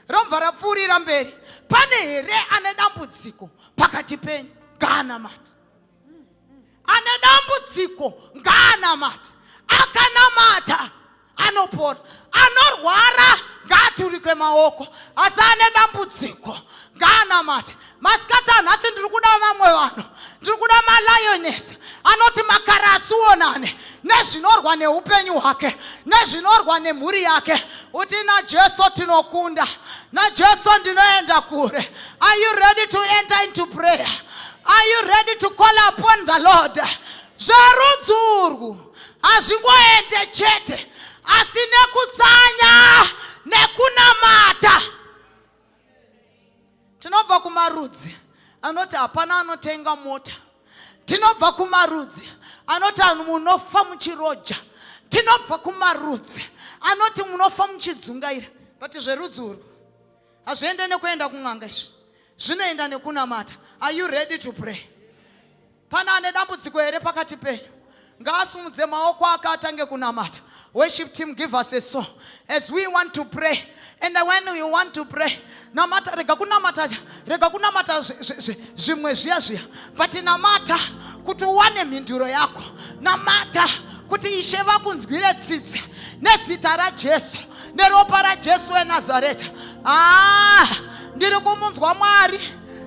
[SPEAKER 1] Robva rapfuurira mberi. Pane here ane dambudziko pakati penyu? Ngaanamate. Ane dambudziko ngaanamate. Akanamata anopora. Anorwara ngaaturikwe maoko. Asi ane dambudziko ngaanamate. Masikata nhasi ndiri kuda vamwe vanhu, ndiri kuda ma-lioness anoti makarasi onane nezvinorwa neupenyu hwake, nezvinorwa nemhuri yake. Uti naJesu tinokunda, naJesu ndinoenda kure. Are you ready to enter into prayer? Are you ready to call upon the Lord? Zvarudzi urwu hazvingoende chete, asi nekutsanya nekunamata. Tinobva kumarudzi anoti hapana anotenga mota. Tinobva kumarudzi anoti munofa muchiroja. Tinobva kumarudzi anoti munofa muchidzungaira. But zverudzi urwu hazviende nekuenda kun'anga izvi, zvinoenda nekunamata. Are you ready to pray? Pana ane dambudziko here pakati penyu? Ngaasumudze maoko ake atange kunamata. Worship team, give us a song as we want to pray. And when we want to pray, namata rega kunamata zvimwe zviya zviya, but namata kuti uwane mhinduro yako. Namata kuti Ishe vakunzwire tsitsi nezita raJesu, neropa raJesu weNazareta. Ndiri kumunzwa Mwari,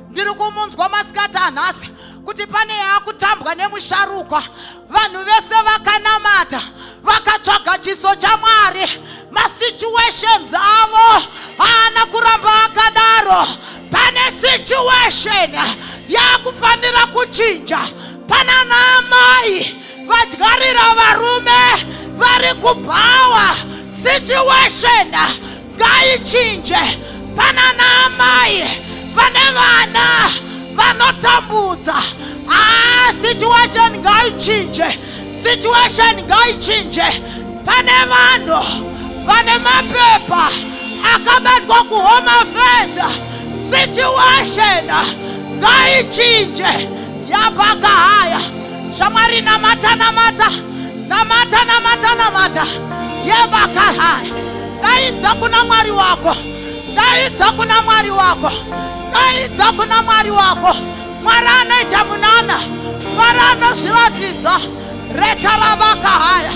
[SPEAKER 1] ndiri kumunzwa masikata nhasi kuti pane yakutambwa nemusharukwa. Vanhu vese vakanamata, vakatsvaga chiso chaMwari. Masituations avo haana kuramba akadaro. Pane situation yakufanira kuchinja. Pana naamai vadyarira varume vari kubhawa. Situation ngaichinje. Pana naamai vane vana vanotambudza. Situation ngaichinje. Situation ngaichinje. Pane vanhu, pane mapepa akabatwa kuHome Affairs. Situation ngaichinje. Yabakahaya. Shamari namata. Yabakahaya. Daidza kuna Mwari wako. Daidza kuna Mwari wako. Daidza kuna Mwari wako. Mwari anoita munana. Mwari anozviratidza. Retarabakahaya.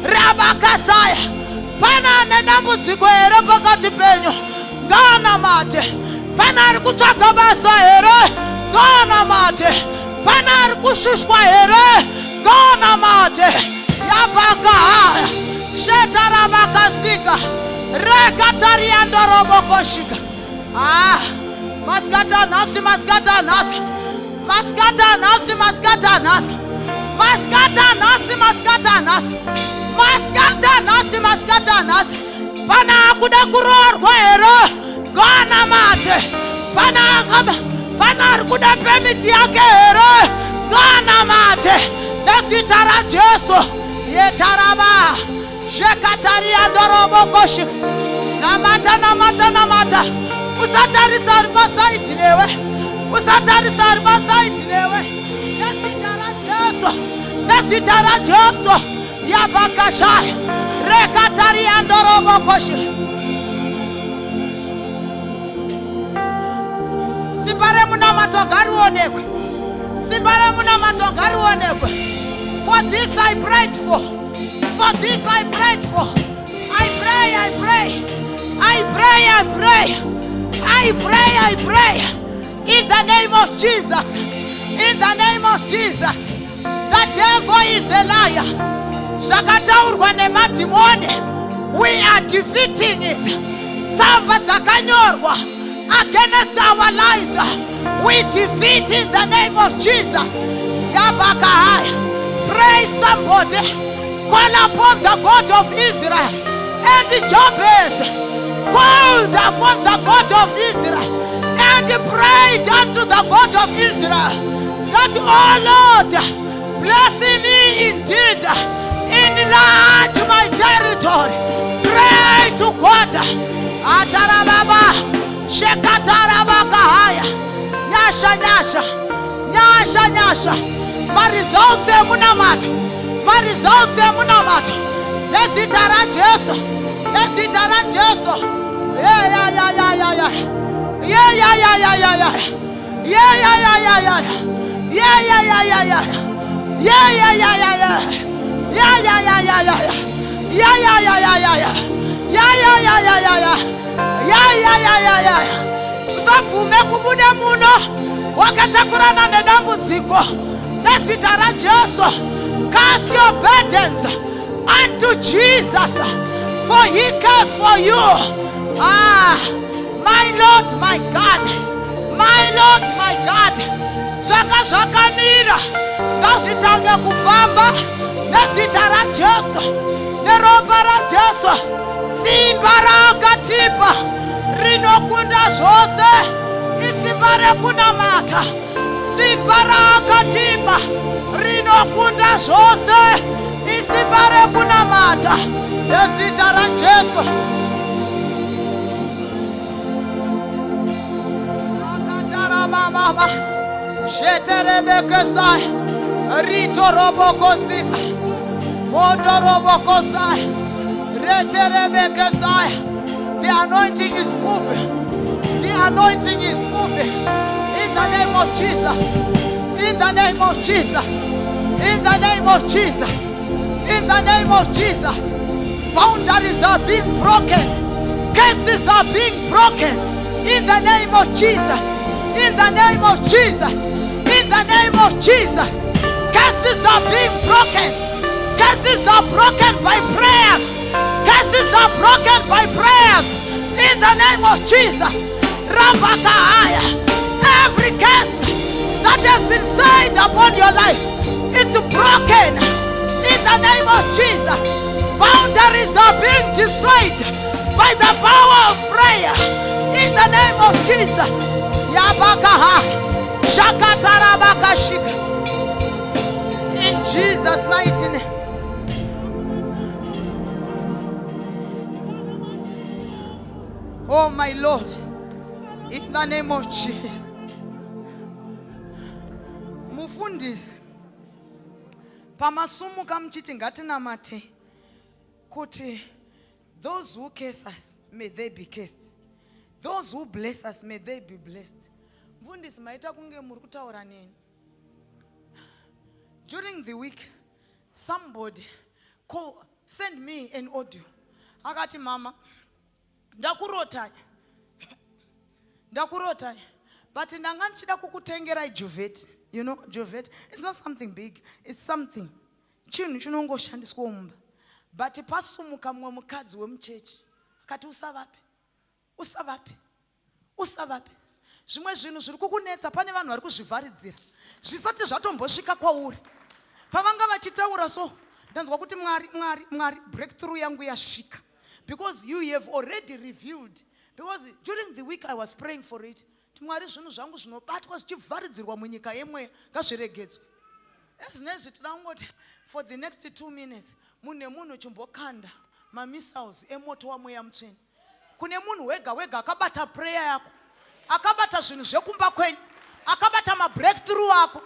[SPEAKER 1] Rabakasaya. Pana ane dambudziko here pakati penyu. Ngaanamate. Pana ari kutsvaga basa here. Ngaanamate. Pana ari kushushwa here. Ngaanamate. Yabakahaya. Shetarabakasika. Rekatariandorobokoshika. Maskata nasi. Pana akuda kurorwa here. Ngaanamate. Pana akuda permit yake here. Ngaanamate. Nezita ra Jesu. Yetaraba. Shekatariandorobokoshika. Namata. Usatarisa ari pasaiti newe. Nezita ra Jesu. Yabakashaya. Rekatariandorobokoshika. Simbare munamato garionekwe. For this I prayed for. I pray. In the name of Jesus. The devil is a liar. Zvakataurwa nemadhimoni. We are defeating it. Tsamba dzakanyorwa against our lives. We defeat in the name of Jesus. Yabakahaya. Pray somebody. Call upon the God of Israel. And Jabez called upon the God of Israel. And prayed unto the God of Israel. That, oh Lord, bless me indeed. Enlarge my territory. Pray to God. Atarababa. Shekatarabakahaya. Nyasha. Results munamato. Nezita ra Jesu. Usavume kubude muno wakatakurana nedambudziko. Nezita ra Jesu. Cast your burdens unto Jesus, for he cares for you. My Lord, my God. Zvakamira ngazvitange kufamba nezita ra Jesu, neropa ra Jesu. Simba raakatipa rinokunda zvose. Isimba rekunamata. Simba raakatipa rinokunda zvose. Isimba rekunamata nezita ra Jesu. Mama, Sheterebekesai, Ritorobokosai, Mondorobokosai, Reterebekesai. The anointing is moving. In the name of Jesus. In the name of Jesus. Boundaries are being broken. Curses are being broken. In the name of Jesus. In the name of Jesus. Curses are being broken. Curses are broken by prayers. In the name of Jesus. Rabakahaya. Every curse that has been said upon your life, it's broken. In the name of Jesus. Boundaries are being destroyed by the power of prayer. In the name of Jesus. Yabakaha. Shakatarabakashika. Jesus' mighty name. Oh my Lord, in the name of Jesus. Mufundisi, pamasumuka mchiti ngatinamate kuti those who curse us, may they be cursed. Those who bless us, may they be blessed. Mufundisi, maita kunge muri kutaura neni. During the week, somebody sent me an audio. Akati, mama, ndakurotai. But ndanga ndichida kukutengera Juvet. You know, Juvet, it's not something big. It's something. Chinhu chinongoshandiswa mumba. But pasumuka mumwe mukadzi wemuchechi. Akati, usavapi. Zvimwe zvinhu zviri kukunetsa, pane vanhu vari kuzvivharidzira. Zvisati zvatombosvika kwauri. Pavanga vachitaura so, ndanzwa kuti Mwari, breakthrough yangu yasvika. Because you have already revealed. Because during the week I was praying for it. Mwari, zvinhu zvangu zvinobatwa zvichivharidzirwa munyika yemweya ngazviregedzwe. Ezvinezvi tinangoti for the next 2 minutes mune munhu chimbokanda mamissiles emoto wamweya mutsvene. Kune munhu wega akabata prayer yako, akabata zvinhu zvekumba kwenyu, akabata mabreakthrough ako.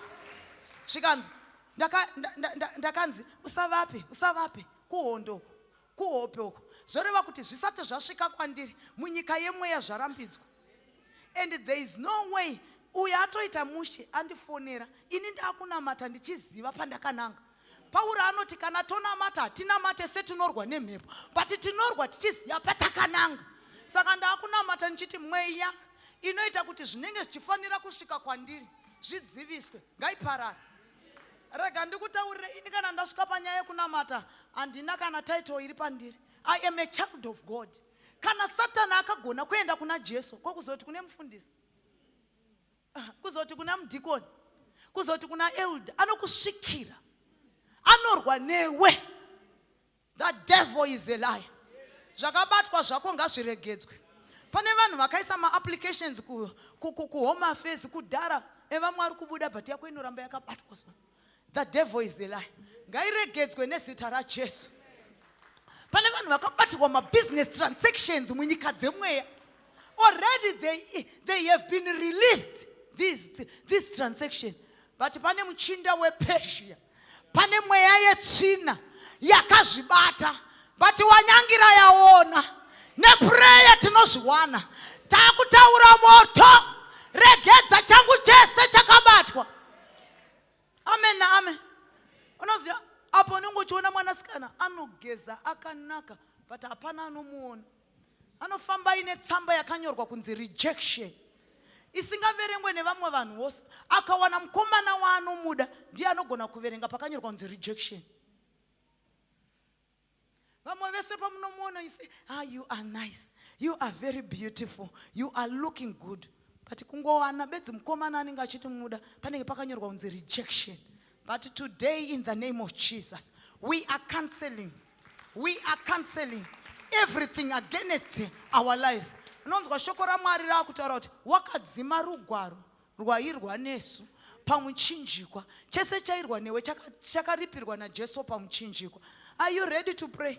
[SPEAKER 1] Zvikanzi ndakanzi usavapi kuhondo kuhope uko. Zvoreva kuti zvisati zvasvika kwandiri munyika yemweya zvarambidzwa. And there is no way uyo atoita mushe andifonera ini ndakunamata ndichiziva pandakananga. Pauro anoti kana tonamata hatinamate setinorwa nemhepo, but tinorwa tichiziva patakananga. Saka ndakunamata ndichiti mweya inoita kuti zvinenge zvichifanira kusvika kwandiri zvidziviswe ngaiparare. Rega ndikutaurire ini kana ndasvika panyaya yekunamata handina kana title iri pandiri. I am a child of God. Kana Satana akagona kuenda kuna Jesu, kuzoti kune mufundisi, kuzoti kuna mudhikoni, kuzoti kuna elder, anokusvikira, anorwa newe. The devil is a liar. Zvakabatwa zvako ngazviregedzwe. Pane vanhu vakaisa ma-applications ku Home Affairs kudhara evamwe ari kubuda but yako inoramba yakabatwa. The devil is a liar. Ngairegedzwe nezita raJesu. Pane vanhu vakabatirwa ma-business transactions munyika dzemweya. Already they have been released this transaction. But pane muchinda wePersia, pane mweya yetsvina yakazvibata, but wanyangira yaona. Neprayer tinozviwana. Takutaura moto, regedza changu chese chakabatwa. Amen na amen. Unoziva apo ningochiona mwanasikana anogeza akanaka but hapana anomuona. Anofamba ine tsamba yakanyorwa kunzi rejection, isingaverengwe nevamwe vanhu vose. Akawana mukomana waanomuda ndiye anogona kuverenga pakanyorwa kunzi rejection. Vamwe vese pamunomuona you say, you are nice, you are very beautiful, you are looking good. But kungowana bedzi mukomana anenge achiti muda panenge pakanyorwa kunzi rejection. But today, in the name of Jesus, we are cancelling everything against our lives. Nonzwa shoko raMwari rakutaura kuti wakadzima rugwaro rwairwa nesu pamuchinjikwa. Chese chairwa newe chakaripirwa naJesu pamuchinjikwa. Are you ready to pray?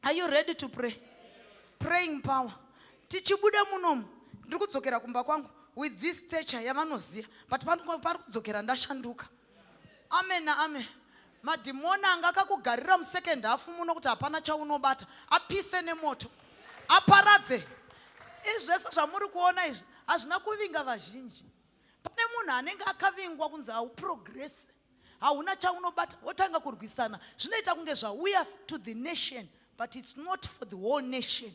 [SPEAKER 1] Are you ready to pray? Praying power. Tichibuda munomu ndiri kudzokera kumba kwangu with this stature yavanoziva, but pari kudzokera ndashanduka. Amen na amen. Madhimona anga akakugarira mu2nd half muno kuti hapana chaunobata, apise nemoto, aparadze. Izvi zvese zvamuri kuona izvi hazvina kuvinga vazhinji. Pane munhu anenge akavingwa kunzi hauprogress, hauna chaunobata, wotanga kurwisana. Zvinoita kunge zvauya to the nation, but it's not for the whole nation.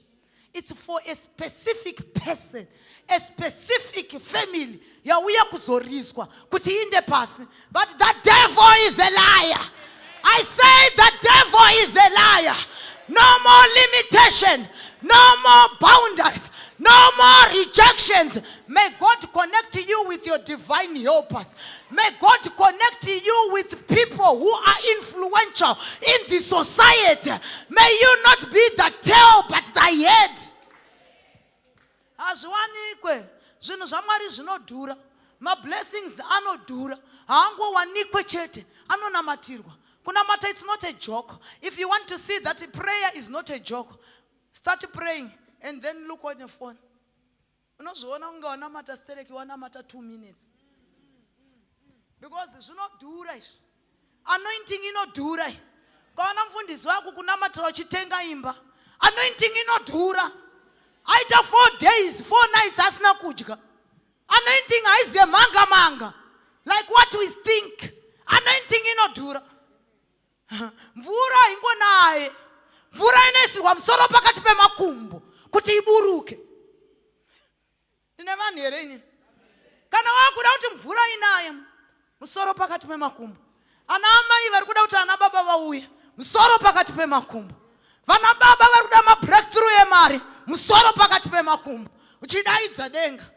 [SPEAKER 1] It's for a specific person, a specific family. Yauya kuzorizwa kuti inde pasi. But the devil is a liar. I say the devil is a liar. No more limitation, no more boundaries, no more rejections. May God connect you with your divine helpers. May God connect you with people who are influential in the society. May you not be the tail but the head. Hazviwanikwe zvinhu zvaMwari zvinodhura. My blessings anodhura. haangowanikwe chete, anonamatirwa. Kunamata, it's not a joke. If you want to see that prayer is not a joke, start praying and then look on your phone. Unozviona kunge wanamata stereki wanamata 2 minutes. Because zvinodhura izvi. Anointing inodhura. Kana mufundisi wako kunamatira uchitenga imba. Anointing inodhura. Aita 4 days, 4 nights asina kudya. Anointing haiziye manga. Like what we think. Anointing inodhura. Mvura ingonaye. Mvura inoisirwa musoro pakati pemakumbo kuti iburuke. Ndine vanhu here ini. Kana wakuda kuti mvura inaye musoro pakati pemakumbo. Ana amai vari kuda kuti ana baba vauye musoro pakati pemakumbo. Vana baba vari kuda mabreakthrough yemari musoro pakati pemakumbo. Uchidaidza denga.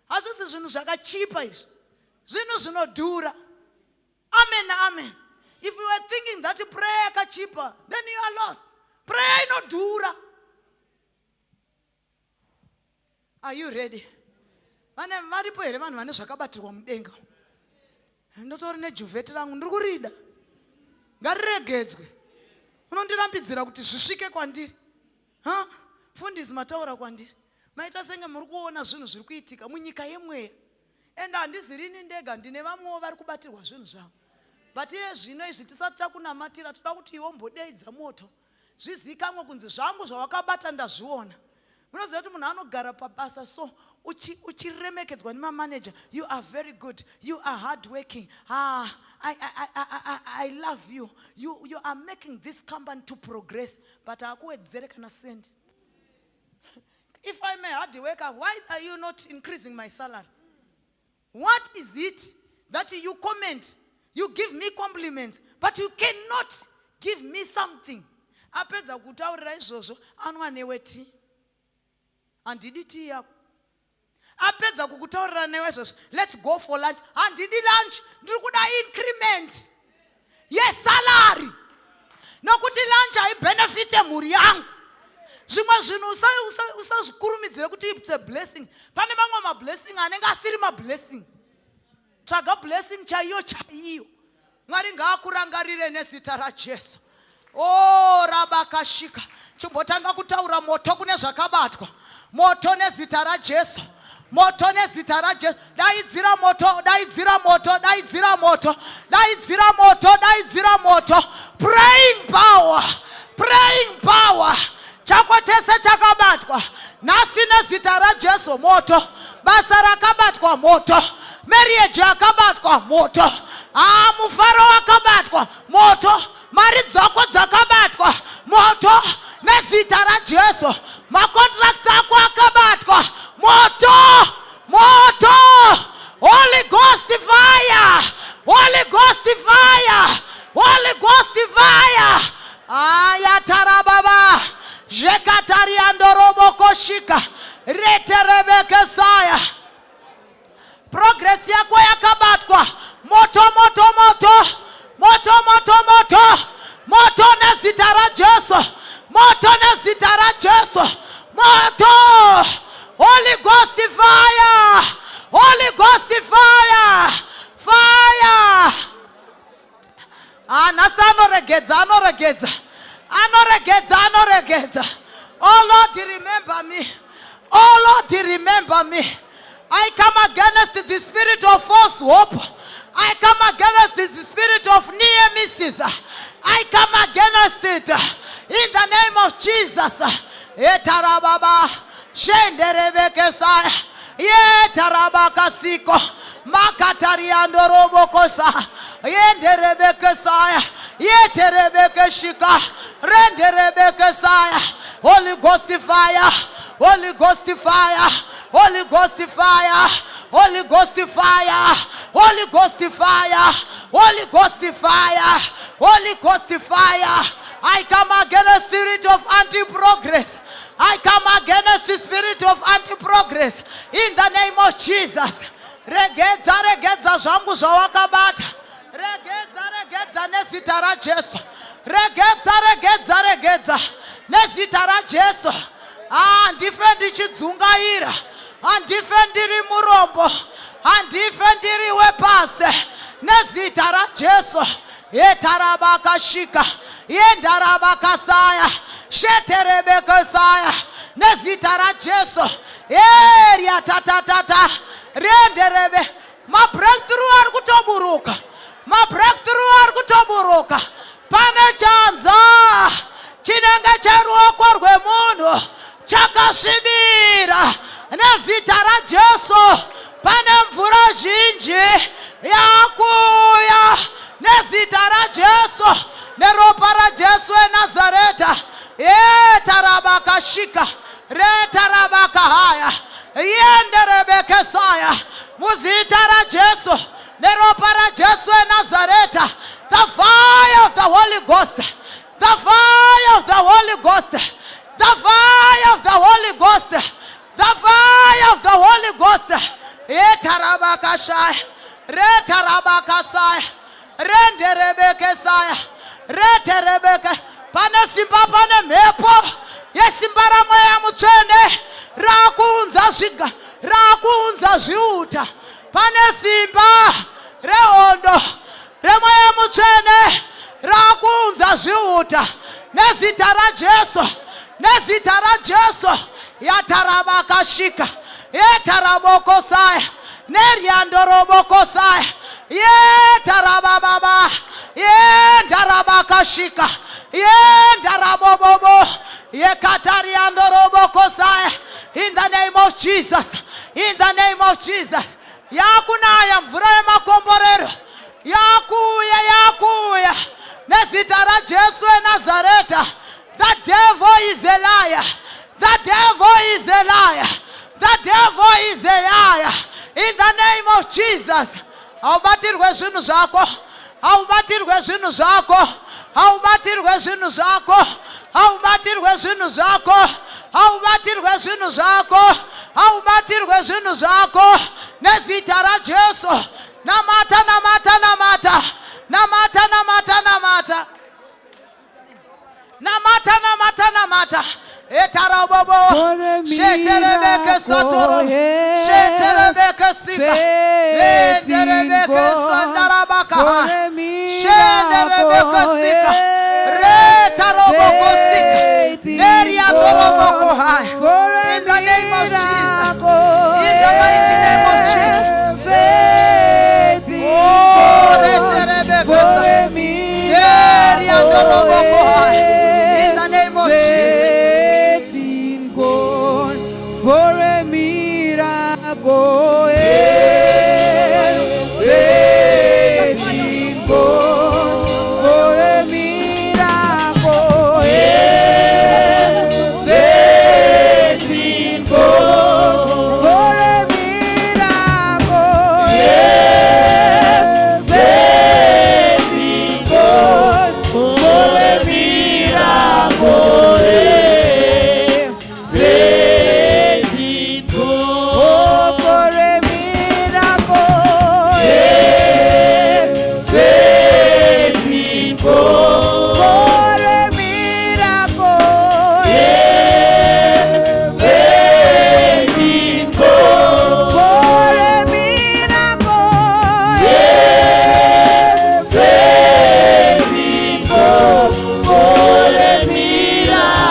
[SPEAKER 1] Hazvisi zvinhu zvakachipa izvi. Zvinhu zvinodhura. Amen, amen. If you were thinking that prayer kachipa, then you are lost. Prayer inodhura. Are you ready? Varipo here vanhu vane zvakabatirwa mudenga. Ndotori nejuvheti rangu ndiri kurida. Ngariregedzwe. Unondirambidzira kuti zvisvike kwandiri. Fundisi mataura kwandiri. Maita senge muri kuona zvinhu zviri kuitika munyika yemweya. Enda handizirini ndega, ndine vamwewo vari kubatirwa zvinhu zvavo. But iye zvino izvi tisati takunamatira toda kuti iwo mbodeidza moto. Zvizikanwe kunzi zvangu zvawakabata ndazviona. Munoziva kuti munhu anogara pabasa so uchiremekedzwa nemamanager. You are very good. You are hardworking. I love you. You are making this company to progress. But hakuwedzere kana sendi. If I'm a hard worker, why are you not increasing my salary? What is it that you comment? You give me compliments, but you cannot give me something. Apedza kutaurira izvozvo anwa newe tea. Handidi tea yako. Apedza kukutaurira newe izvozvo, let's go for lunch. Handidi lunch, ndiri kuda increment. Yes, salary. Nokuti lunch haibenefite mhuri yangu. Zvimwe zvinhu usazvikurumidzire kuti it's a blessing. Pane mamwe mablessing anenge asiri mablessing. Tsvaga blessing chaiyo. Mwari ngaakurangarire nezita raJesu. Oh, rabakashika. Chimbotanga kutaura moto kune zvakabatwa. Moto nezita raJesu. Moto nezita raJesu. Daidzira moto, daidzira moto, daidzira moto. Daidzira moto, daidzira moto. Praying power. Praying power. Chako chese chakabatwa. Nasi nezita raJesu moto. Basa rakabatwa moto. Marriage yakabatwa moto. Mufaro wakabatwa moto. Mari dzako dzakabatwa moto. Nezita raJesu. Makontracts ako akabatwa moto. Moto. Holy Ghost fire. Holy Ghost fire. Holy Ghost fire. Ayatarababa. Jekatari andorobo koshika. Reterebeke saya. Progress yako yakabatwa moto moto moto. Moto moto moto. Moto nezita raJesu. Moto nezita raJesu. Moto. Holy Ghost fire. Holy Ghost fire. Fire. Nasa anoregedza. Oh Lord, remember me. Oh Lord, remember me. I come against the spirit of false hope. I come against the spirit of near misses. I come against it in the name of Jesus. Etarababa shenderebekesaya. Yetarabakasiko makatariando robokosa. Yenderebekesaya. Yeterebekeshika. Renderebekesaya. Holy Ghost fire. Holy Ghost fire. Holy Ghost fire. Holy Ghost fire. Holy Ghost fire. Holy Ghost fire. Holy Ghost fire. I come against the spirit of anti-progress. I come against the spirit of anti-progress in the name of Jesus. Regedza zvangu zvawakabata. Regedza nezita raJesu. Regedza nezita raJesu. Handife ndichidzungaira. Handife ndiri murombo. Handife ndiri wepasi. nezita rajesu. Yetarabakashika, yendarabakasaya, sheterebekesaya, nezita rajesu. Eria tatatata, renderebe. Ma breakthrough ari kutoburuka. Ma breakthrough ari kutoburuka. Pane chanza chinenge cheruoko rwemunhu chakasvibira nezita rajesu. Pane mvura zhinji yakuya nezita rajesu, neropa rajesu eNazareta. Yetarabakashika, retarabakahaya, yenderebekesaya, muzita rajesu, neropa rajesu eNazareta. The fire of the Holy Ghost, the fire of the Holy Ghost, the fire of the Holy Ghost, the fire of the Holy Ghost. Yetarabakashaya, retarabakasaya, renderebekesaya, reterebeke. Pane simba, pane mhepo yesimba raMweya Mutsvene rakuunza zviga, rakuunza zviuta. Pane simba rehondo reMweya Mutsvene rakuunza zviuta nezita raJesu, nezita raJesu. Yatarabakashika, yetarabokosaya, neryandorobokosaya, yetarabababa, yendarabakashika, yendarabobobo, yekatariandorobokosaya. In the name of Jesus, in the name of Jesus. Yakunaya mvura yemakomborero, yakuya, yakuya nezita raJesu eNazareta. The devil is a liar. The devil is a liar. The devil is a liar. In the name of Jesus. Aubatirwe zvinhu zvako. Aubatirwe zvinhu zvako. Aubatirwe zvinhu zvako. Aubatirwe zvinhu zvako. Aubatirwe zvinhu zvako. Aubatirwe zvinhu zvako. Nezita raJesu. Namata, namata, namata. Namata, namata, namata. Namata, namata, namata. Etarabobo, sheterebeke satoro, sheterebeke sika, enderebeke sandarabaka, sheterebeke sika, retaroboko sika, neriandoroboko high. In the name of Jesus, in the mighty name of Jesus. Oh, reterebeke sika, neriandoroboko high. In the name of Jesus.
[SPEAKER 2] For a miracle, faith in God. For a miracle, faith in God. For a miracle, faith in God. For a miracle.
[SPEAKER 3] For a miracle.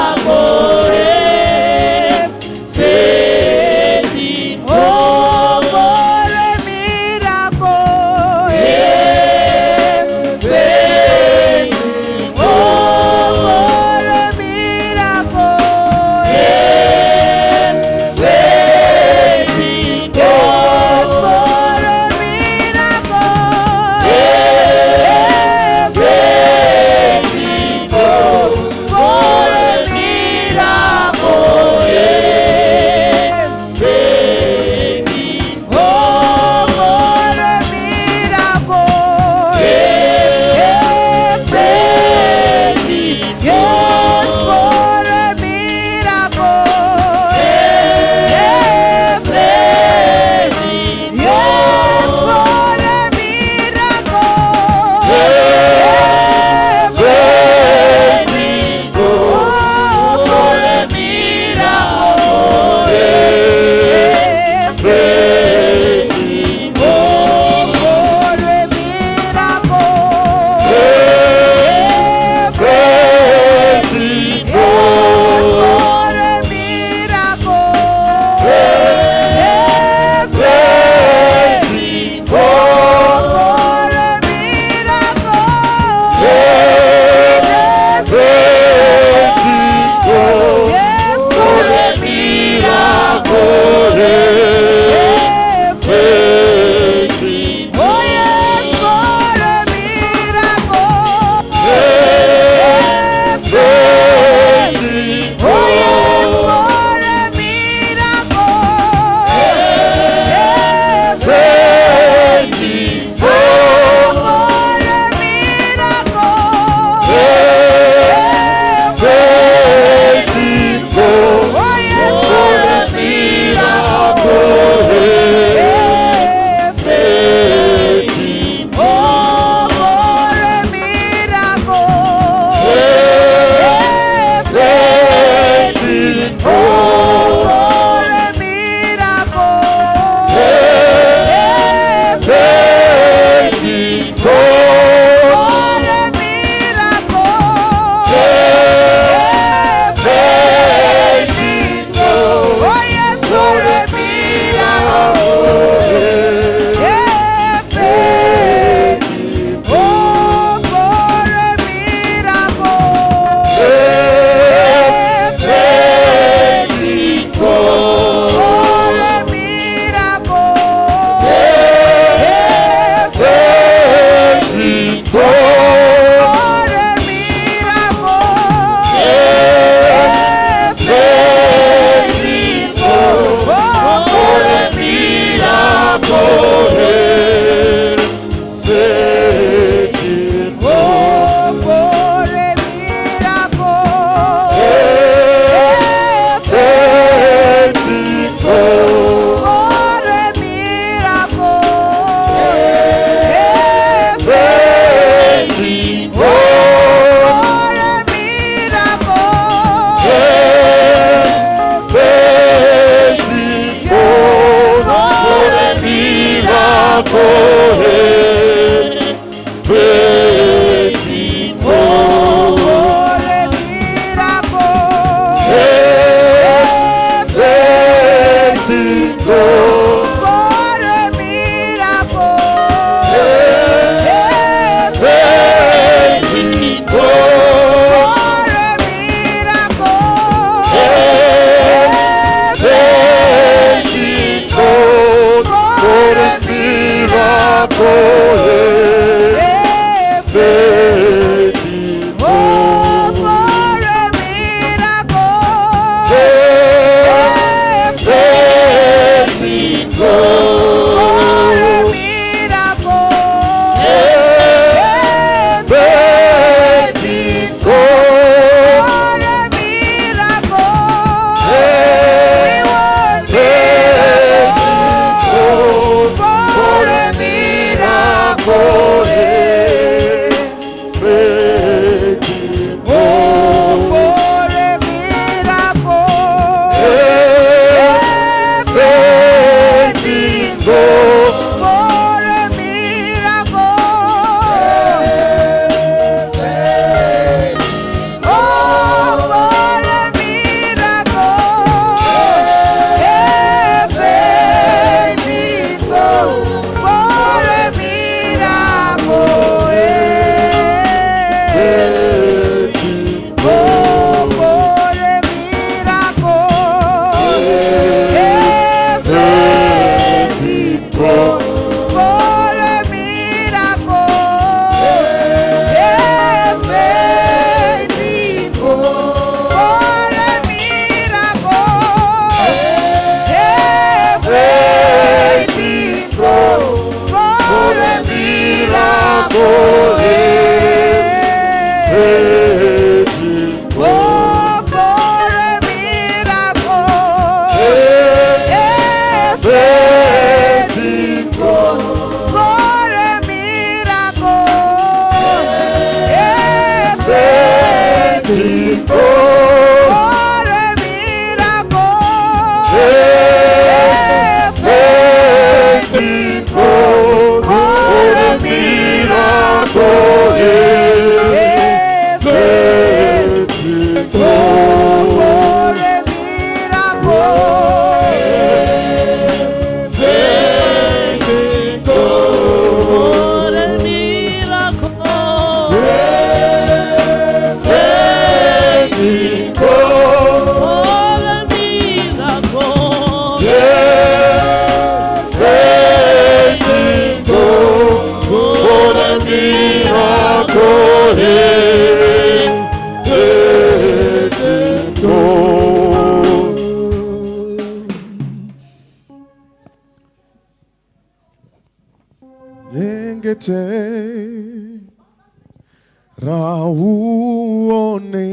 [SPEAKER 3] Rauone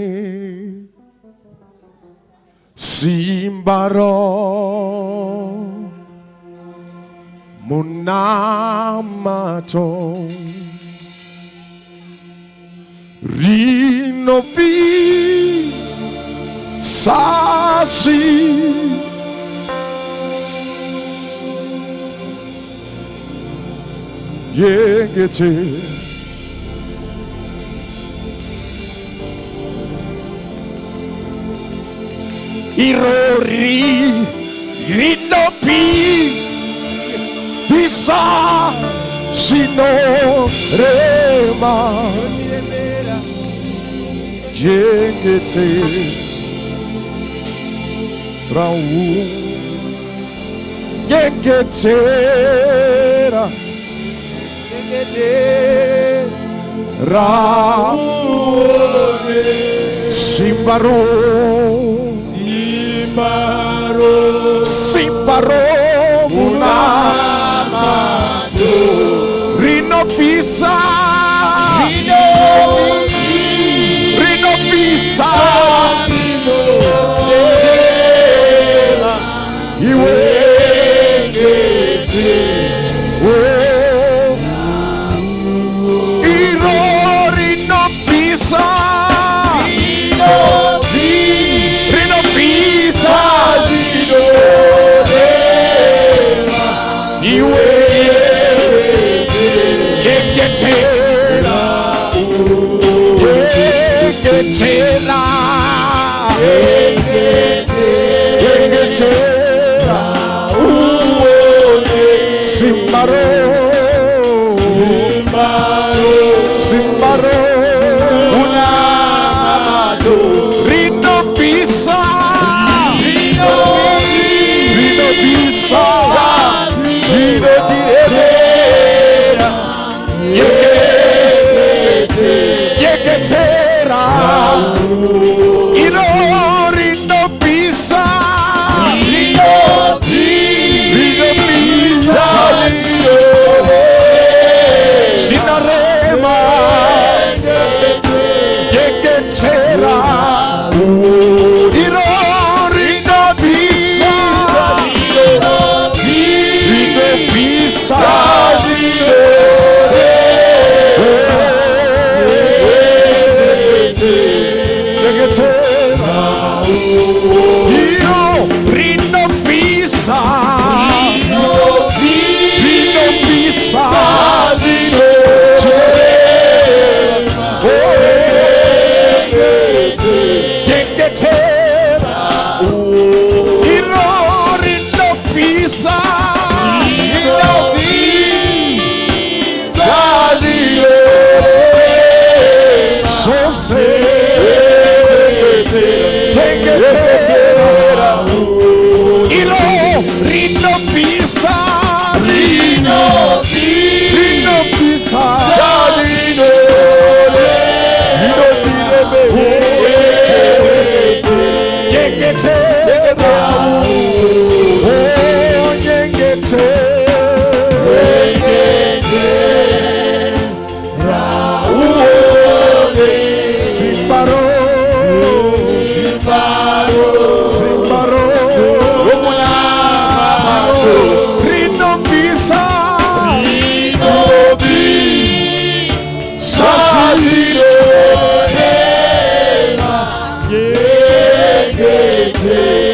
[SPEAKER 3] Simbaro Munamato Rinovi Sasi Yengete Irori Rinopi Pisa Sino Rema Yengete Raul Yengetera Raul Simbaro Simbaro Munamato Rino Pisa Rino Pisa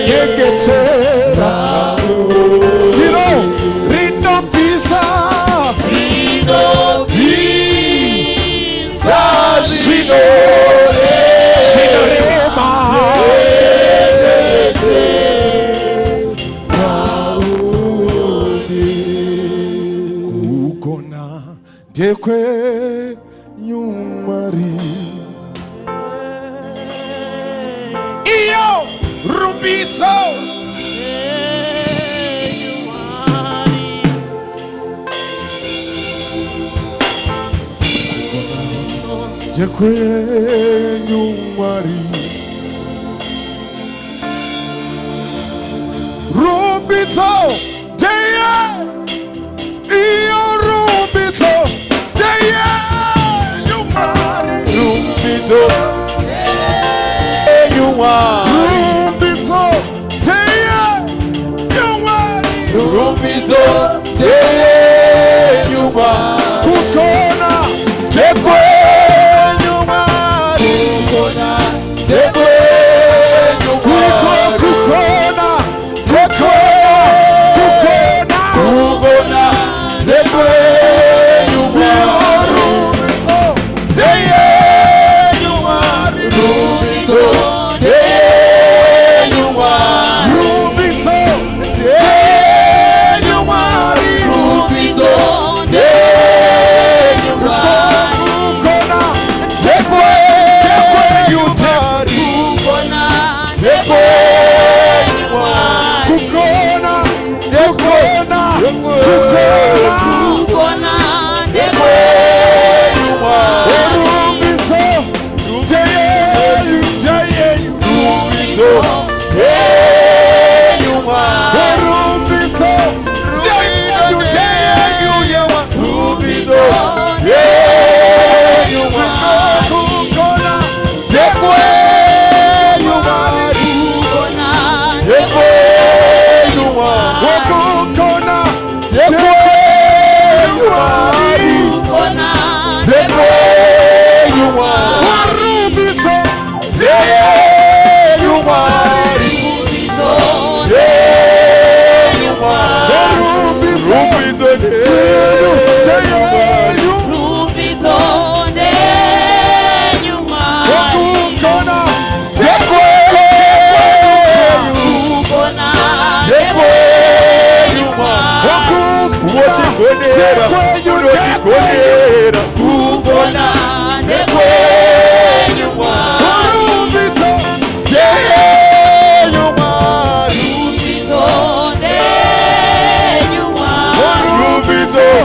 [SPEAKER 3] nyengetera iro rinovisa zvinorema kugona ndekwenyu Mwari iyo rumbidzo ndekwenyu Mwari rumbidzo ndeye iyo rumbidzo ndeyenyu Mwari rumbidzo rumbidzo ndeyenyu Mwari rumbidzo ndeyenyu Mwari kukona ndekwenyu Mwari kukona ndekwenyu Mwari kukona ndekwenyu Mwari rumbidzo ndeyenyu Mwari rumbidzo ndeyenyu Mwari rumbidzo ndeyenyu Mwari rumbidzo ndeyenyu Mwari kukona ndekwenyu Mwari kukona ndekwenyu Mwari kukona ndekwenyu rumbidzo ndeyenyu rumbidzo ndeyenyu Mwari rumbidzo ndeyenyu rumbidzo ndeyenyu Mwari kukona ndekwenyu Mwari kukona ndekwenyu Mwari kukona ndekwenyu Mwari kukona ndekwenyu Mwari rumbidzo ndeyenyu Mwari ndeyenyu Mwari rumbidzo ndeyenyu kukona ndekwenyu Mwari kukona ndekwenyu